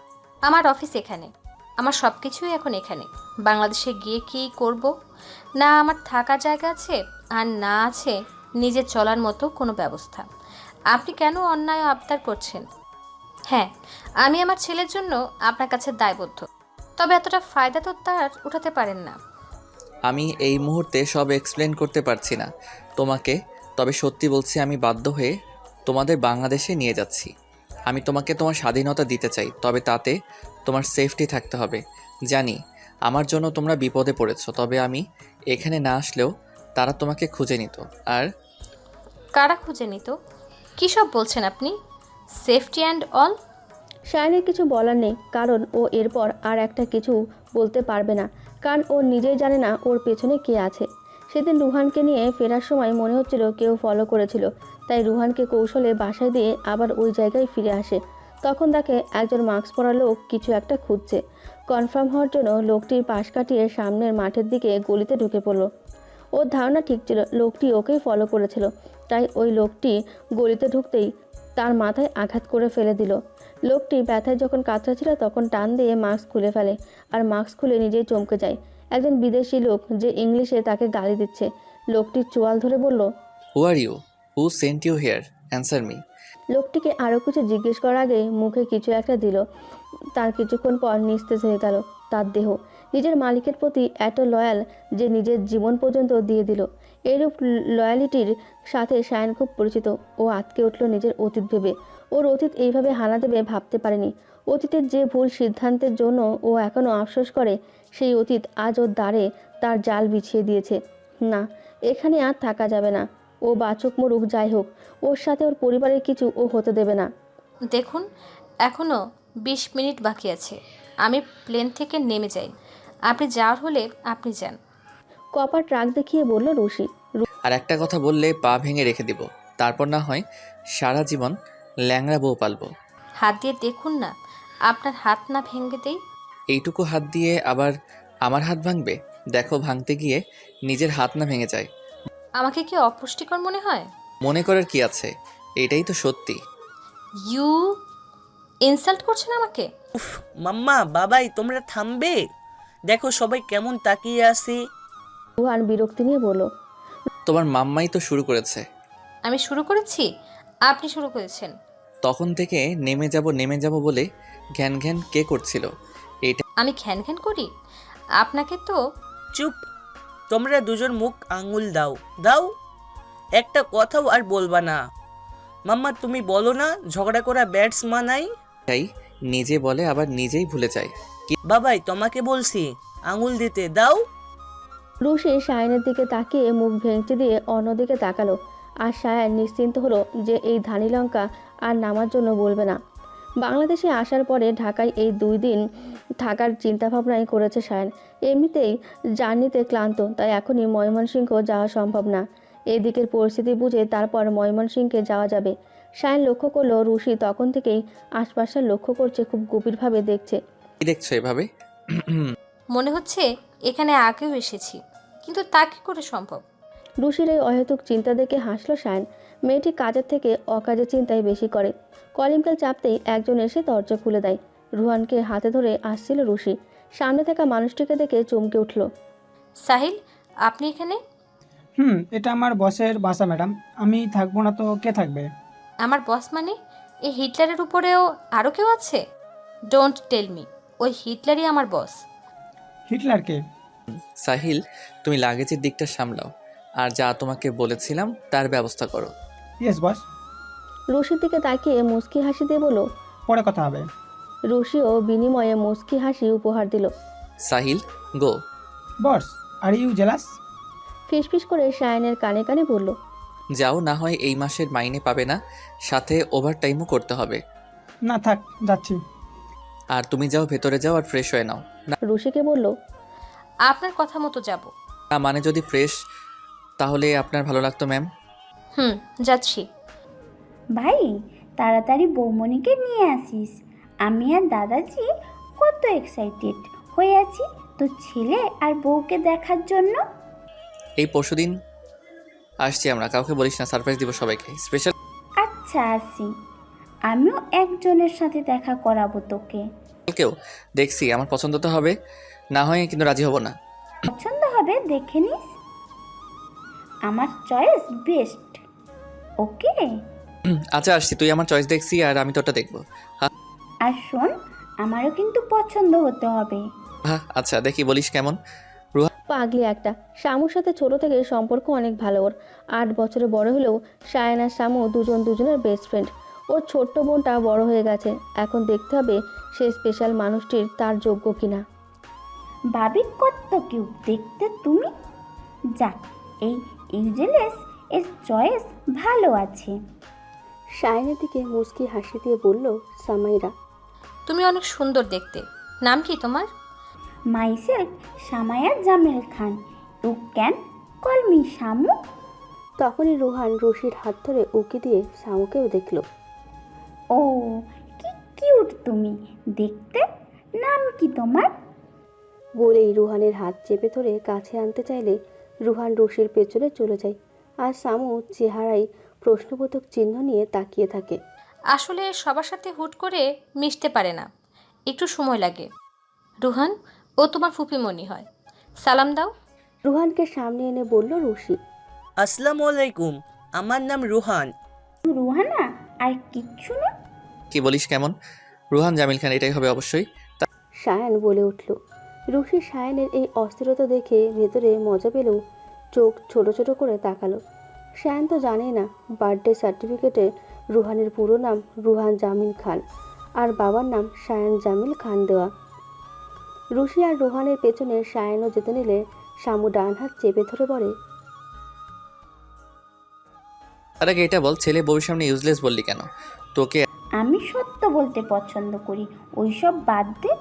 আমার অফিস এখানে, আমার সব কিছুই এখন এখানে। বাংলাদেশে গিয়ে কী করব? না আমার থাকার জায়গা আছে, আর না আছে নিজের চলার মতো কোনো ব্যবস্থা। আপনি কেন অন্যায় আবদার করছেন? হ্যাঁ, আমি আমার ছেলের জন্য আপনার কাছে দায়বদ্ধ, তবে এতটা ফায়দা তো তার উঠাতে পারেন না। আমি এই মুহূর্তে সব এক্সপ্লেন করতে পারছি না তোমাকে, তবে সত্যি বলছি আমি বাধ্য হয়ে তোমাদের বাংলাদেশে নিয়ে যাচ্ছি। আমি তোমাকে তোমার স্বাধীনতা দিতে চাই, তবে তাতে তোমার সেফটি থাকতে হবে। জানি আমার জন্য তোমরা বিপদে পড়েছো, তবে আমি এখানে না আসলেও তারা তোমাকে খুঁজে নিত। আর কারা খুঁজে নিত? কী সব বলছেন আপনি? Safety and all? শায়নের কিছু বলার নেই, কারণ ও এরপর আর একটা কিছু বলতে পারবে না, কারণ ও নিজেই জানে না ওর পেছনে কে আছে। সেদিন রুহানকে নিয়ে ফেরার সময় মনে হচ্ছিল কেউ ফলো করেছিল, তাই রুহানকে কৌশলে বাসায় দিয়ে আবার ওই জায়গায় ফিরে আসে। তখন তাকে একজন মাস্ক পরা লোক কিছু একটা খুঁজছে। কনফার্ম হওয়ার জন্য লোকটির পাশ কাটিয়ে সামনের মাঠের দিকে গলিতে ঢুকে পড়ল। ওর ধারণা ঠিক ছিল লোকটি ওকেই ফলো করেছিল, তাই ওই লোকটি গলিতে ঢুকতেই তার মাথায় আঘাত করে ফেলে দিল। লোকটি ব্যথায় যখন কাতরাচ্ছিল তখন টান দিয়ে মাস্ক খুলে ফেলে, আর মাস্ক খুলে নিজেই চমকে যায়। একজন বিদেশি লোক যে ইংলিশে তাকে গালি দিচ্ছে। লোকটির চোয়াল ধরে বলল, who are you? Who sent you here? Answer me. লোকটিকে আরও কিছু জিজ্ঞেস করার আগে মুখে কিছু একটা দিল। তার কিছুক্ষণ পর নিস্তেজ হয়ে গেল তার দেহ। নিজের মালিকের প্রতি এত লয়াল যে নিজের জীবন পর্যন্ত দিয়ে দিল। এইরূপ লয়ালিটির সাথে শায়ন খুব পরিচিত। ও আটকে উঠল নিজের অতীত ভেবে। ওর অতীত এইভাবে হানা দেবে ভাবতে পারেনি। অতীতের যে ভুল সিদ্ধান্তের জন্য ও এখনও আফসোস করে, সেই অতীত আজ ওর দ্বারে তার জাল বিছিয়ে দিয়েছে। না, এখানে আর থাকা যাবে না। ও বাচক মরুক যাই হোক, ওর সাথে ওর পরিবারের কিছু ও হতে দেবে না। দেখুন, এখনও 20 মিনিট বাকি আছে, আমি প্লেন থেকে নেমে যাই। আপনি যাওয়ার হলে আপনি যান। কপার ট্রাক দেখিয়ে বলল রুশি। আর একটা কথা বললে পা ভেঙে রেখে দিব, তারপর না হয় সারা জীবন ল্যাংড়া বউ পালবো। হাত দিয়ে দেখুন না, আপনার হাত না ভেঙে দেই। এইটুকু হাত দিয়ে আবার আমার হাত ভাঙবে? দেখো, ভাঙতে গিয়ে নিজের হাত না ভেঙে যায়। আমাকে কি অপুষ্টিকর মনে হয়? মনে করার কি আছে, এটাই তো সত্যি। ইউ ইনসাল্ট করছেন আমাকে? উফ, মাম্মা বাবাই তোমরা থামবে? দেখো সবাই কেমন তাকিয়ে আছে। রুহান বিরক্তি নিয়ে বলল, তোমার মাম্মাই তো শুরু করেছে। আমি শুরু করেছি? আপনি শুরু করেছেন। তখন থেকে নেমে যাব বলে ঘ্যান ঘ্যান কে করছিল? এটা আমি ঘ্যান ঘ্যান করি? আপনাকে তো। চুপ, তোমরা দুজন মুখ আঙুল দাও দাও, একটা কথাও আর বলবা না। মাম্মা তুমি বলো না ঝগড়া করা ব্যাটস মানাই? তাই নিজে বলে আবার নিজেই ভুলে যায়। বাবাই তোমাকে বলছি আঙুল দিতে দাও। রুশি শায়নের দিকে তাকিয়ে মুখ ভেঙচি দিয়ে অন্যদিকে তাকালো। আর শায়ন নিশ্চিন্ত হলো যে এই ধানি লঙ্কা আর নামার জন্য বলবে না। বাংলাদেশে আসার পরে ঢাকায় এই 2 দিন থাকার চিন্তাভাবনাই করেছে শায়ন। এমনিতেই জার্নিতে ক্লান্ত, তাই এখনই ময়মনসিংহ যাওয়া সম্ভব না। এদিকের পরিস্থিতি বুঝে তারপর ময়মনসিংহে যাওয়া যাবে। শায়ন লক্ষ্য করলো রুশি তখন থেকেই আশপাশটা লক্ষ্য করছে, খুব গভীরভাবে দেখছে। কি দেখছো এভাবে? মনে হচ্ছে এখানে আগেও এসেছি, কিন্তু তা কি করে সম্ভব? রুশির এই অহেতুক চিন্তা দেখে হাসলো শায়ন। মেয়েটি কাজের থেকে অকাজের চিন্তাই বেশি করে। কলিং বেল চাপতেই একজন এসে দরজা খুলে দেয়। রুহানকে হাতে ধরে আসছিল রুশি। সামনে থাকা মানুষটিকে দেখে চমকে উঠল। সাহিল, আপনি এখানে? এটা আমার বসের বাসা ম্যাডাম। আমি থাকবো না তো কে থাকবে? আমার বস মানে এই হিটলারের উপরেও আরও কেউ আছে? ডোন্ট টেল মি ওই হিটলারই আমার বস। হিটলারকে? সাহিল, তুমি লাগেজের দিকটা সামলাও, আর যা তোমাকে বলেছিলাম তার ব্যবস্থা করো। Yes boss. রুশির দিকে তাকিয়ে মুচকি হাসি দিয়ে বলল। পরে কথা হবে। রুশিও বিনিময়ে মুচকি হাসি উপহার দিল। সাহিল, গো। বস, আর ইউ জেলাস? ফিসফিস করে শায়নের কানে কানে বলল। যাও, না হয় এই মাসের মাইনে পাবে না, সাথে ওভারটাইমও করতে হবে। না থাক, যাচ্ছি। আর তুমি যাও, ভেতরে যাও আর ফ্রেশ হয়ে নাও। না রুশিকে বলল। আপনার কথা মতো যাব। না, মানে যদি ফ্রেশ তাহলে আপনার ভালো লাগতো ম্যাম। যাচ্ছি। ভাই তাড়াতাড়ি বৌমণিকে নিয়ে আসিস। আমি আর দাদাজি কত এক্সাইটেড হয়ে আছি তোর ছেলে আর বউকে দেখার জন্য। এই পরশুদিন আসছি আমরা, কাউকে বলিস না, সারপ্রাইজ দিব সবাইকে স্পেশাল। আচ্ছা আসি, আমিও একজনের সাথে দেখা করাবো তোকে। কেউ দেখছি, আমার পছন্দ তো হবে, না হয় কিন্তু রাজি হব না। পছন্দ হবে দেখে নিস, আমার চয়েস বেস্ট। ওকে, আচ্ছা আসছি, তুই আমার চয়েস দেখছি আর আমি তোরটা দেখবো। আর শোন, আমারও কিন্তু পছন্দ হতে হবে। হ্যাঁ আচ্ছা, দেখি বলিস কেমন। পাগলি একটা। শামুর সাথে ছোট থেকে সম্পর্ক অনেক ভালো ওর। 8 বছরে বড় হলেও শায়ান আর শামু দুজনের বেস্ট ফ্রেন্ড। ওর ছোট্ট বোনটা বড় হয়ে গেছে, এখন দেখতে হবে সে স্পেশাল মানুষটির তার যোগ্য কিনা। ভাবি কত কিউট দেখতে তুমি। যাক, এই ইউজেলেস এর চয়েস ভালো আছে। শায়ানের দিকে মুচকি হাসি দিয়ে বলল সামাইরা। তুমি অনেক সুন্দর দেখতে। নাম কি তোমার? Myself Samaya Jamil Khan, you can call me Shamu. তখনই রুহান রশির হাত ধরে উকি দিয়ে শামুকেও দেখল। ও কি কিউট তুমি দেখতে, নাম কি তোমার? বলেই রুহানের হাত চেপে ধরে কাছে আনতে চাইলে রুহান রশির পেছনে চলে যায়, আর শামু চেহারায় প্রশ্নবোধক চিহ্ন নিয়ে তাকিয়ে থাকে। আসলে সবার সাথে হুট করে মিশতে পারে না, একটু সময় লাগে। রুহান, ও তোমার ফুপিমণি হয়, সালাম দাও। রুহানকে সামনে এনে বলল রশি। আসসালামু আলাইকুম, আমার নাম রুহান। রুহানা, আর কিচ্ছু না? কি বলিস কেমন? রুহান জামিল খান, এটাই হবে অবশ্যই। শায়ান বলে উঠল। রুশি শায়ানের এই অস্থিরতা দেখে ভেতরে মজা পেলেও চোখ ছোট ছোট করে তাকালো। শায়ান তো জানেই না বার্থডে সার্টিফিকেটে রুহানের পুরো নাম রুহান জামিল খান আর বাবার নাম শায়ান জামিল খান দেওয়া। রুশি আর রুহানের পেছনে শায়ানও যেতে নিলে শামু ডান হাত চেপে ধরে বলে, তার আগে এটা বল, ছেলে বউর সামনে ইউজলেস বললি কেন? তোকে আমি সত্য বলতে পছন্দ করি, ওইসব বাদ দে।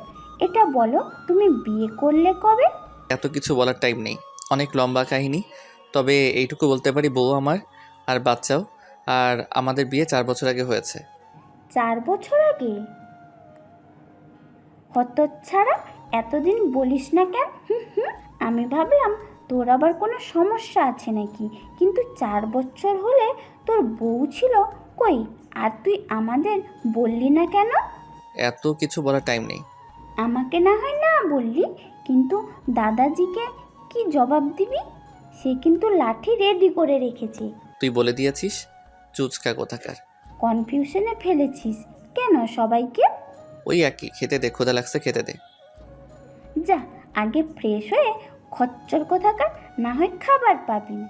এটা বলো, তুমি বিয়ে করলে কবে? এত কিছু বলার টাইম নেই, অনেক লম্বা কাহিনী। তবে এইটুকু বলতে পারি, বউ আমার আর বাচ্চাও, আর আমাদের বিয়ে 4 বছর আগে হয়েছে। 4 বছর আগে? হতচ্ছাড়া, এতদিন বলিস না কেন? আমি ভাবলাম তোর আবার কোনো সমস্যা আছে নাকি, কিন্তু 4 বছর হলে তোর বউ ছিল কই, আর তুই আমাদের বললি না কেন? এত কিছু বলার টাইম নেই। আমাকে না হয় না বললি, কিন্তু দাদাজিকে কি জবাব দিবি? সে কিন্তু লাঠি রেডি করে রেখেছে। তুই বলে দিয়েছিস, চুচকা কোথাকার। কনফিউশনে ফেলেছিস কেন সবাইকে? ওই একই, খেতে দে, ক্ষুধা লাগছে, খেতে দে। যা আগে ফ্রেশ হয়ে খচ্চর কোথাকার, না হয় খাবার পাবি না।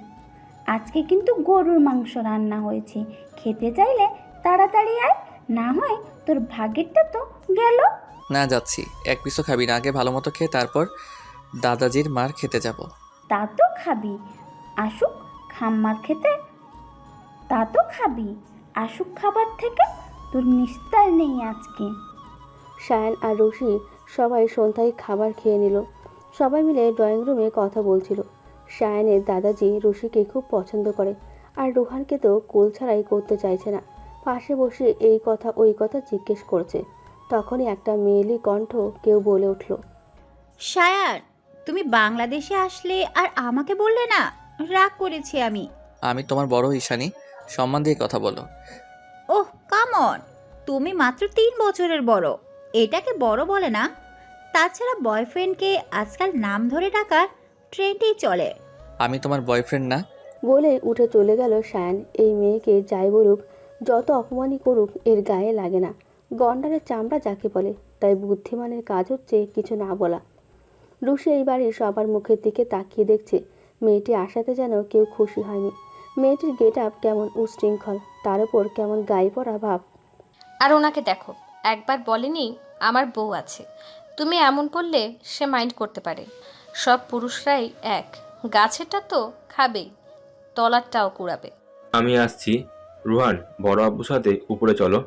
আজকে কিন্তু গরুর মাংস রান্না হয়েছে, খেতে চাইলে তাড়াতাড়ি আয়, না হয় তোর ভাগেরটা তো গেল। না যাচ্ছি, এক পিসও খাবি না, আগে ভালো মতো খেয়ে তারপর দাদাজির মার খেতে যাব। তা তো খাবি, আসুক খাম্মার খেতে, তা তো খাবি আসুক খাবার থেকে, তোর নিস্তার নেই আজকে। শায়ান আর রশি সবাই সন্ধ্যায় খাবার খেয়ে নিল। সবাই মিলে ড্রয়িং রুমে কথা বলছিল। শায়ানের দাদাজি রশিকে খুব পছন্দ করে, আর রুহানকে তো কোল ছাড়াই করতে চাইছে না। পাশে বসে এই কথা ওই কথা জিজ্ঞেস করছে। তখনই একটা মেয়েলি কণ্ঠ কেউ বলে উঠল, শায়ান, তুমি বাংলাদেশে আসলে আর আমাকে বললে না, রাগ করেছি আমি। আমি তোমার বড় ঈশানী, সম্মান দিয়ে কথা বলো। ওহ কাম অন, তুমি মাত্র 3 বছরের বড়, এটাকে বড় বলে না। তাছাড়া বয়ফ্রেন্ডকে আজকাল নাম ধরে ডাকার ট্রেন্ডই চলে। আমি তোমার বয়ফ্রেন্ড না। বলে উঠে চলে গেল শায়ান। এই মেয়েকে যাই বলুক, যত অপমানই করুক, এর গায়ে লাগে না। গন্ডারের চামড়া যাকে বলে, তাই বুদ্ধিমানের কাজ হচ্ছে কিছু না বলা। রুশি এই বাড়ির সবার মুখের দিকে তাকিয়ে দেখছে। মেয়েটি আসাতে যেন কেউ খুশি হয়নি। মেয়েটির গেট আপ কেমন উশৃঙ্খল, তার উপর কেমন গায়ে পড়া ভাব। আর ওনাকে দেখো, একবার বলেনি আমার বউ আছে। তুমি এমন বললে সে মাইন্ড করতে পারে। সব পুরুষরাই এক, গাছেরটা তো খাবেই, তলারটাও কুড়াবে। আমি আসছি। রুহান, বড় আব্বুর সাথে উপরে চলো।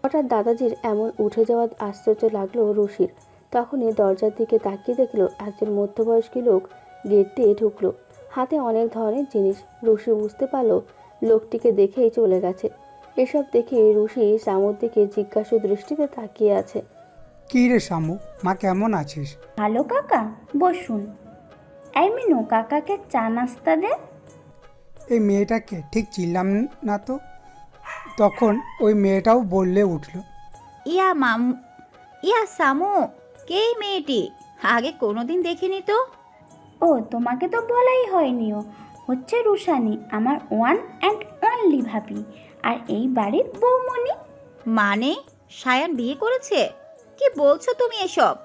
হঠাৎ দাদাজির এমন উঠে যাওয়া আশ্চর্য লাগলো রুশির। তখনই দরজার দিকে তাকিয়ে দেখলো একজন মধ্যবয়স্ক লোক গেট দিয়ে ঢুকলো, হাতে অনেক ধরনের জিনিস। রুশি বুঝতে পারলো লোকটিকে দেখেই চলে গেছে। এসব দেখে রুশি সামুর দিকে জিজ্ঞাসু দৃষ্টিতে তাকিয়ে আছে। কী রে শামু, মা কেমন আছিস? ভালো কাকা, বসুন। এই মিনু, কাকাকে চা নাস্তা দে। এই মেয়েটাকে ঠিক চিনলাম না তো। তখন ওই মেয়েটাও বললে উঠল। ইয়া সামু, কে এই মেয়েটি? আগে কোনোদিন দেখিনি তো। ও, তোমাকে তো বলাই হয়নিও। হচ্ছে রুশানি, আমার ওয়ান অ্যান্ড অনলি ভাবি, আর এই বাড়ির বৌমণি। মানে সায়ান বিয়ে করেছে? কি বলছো তুমি এসব?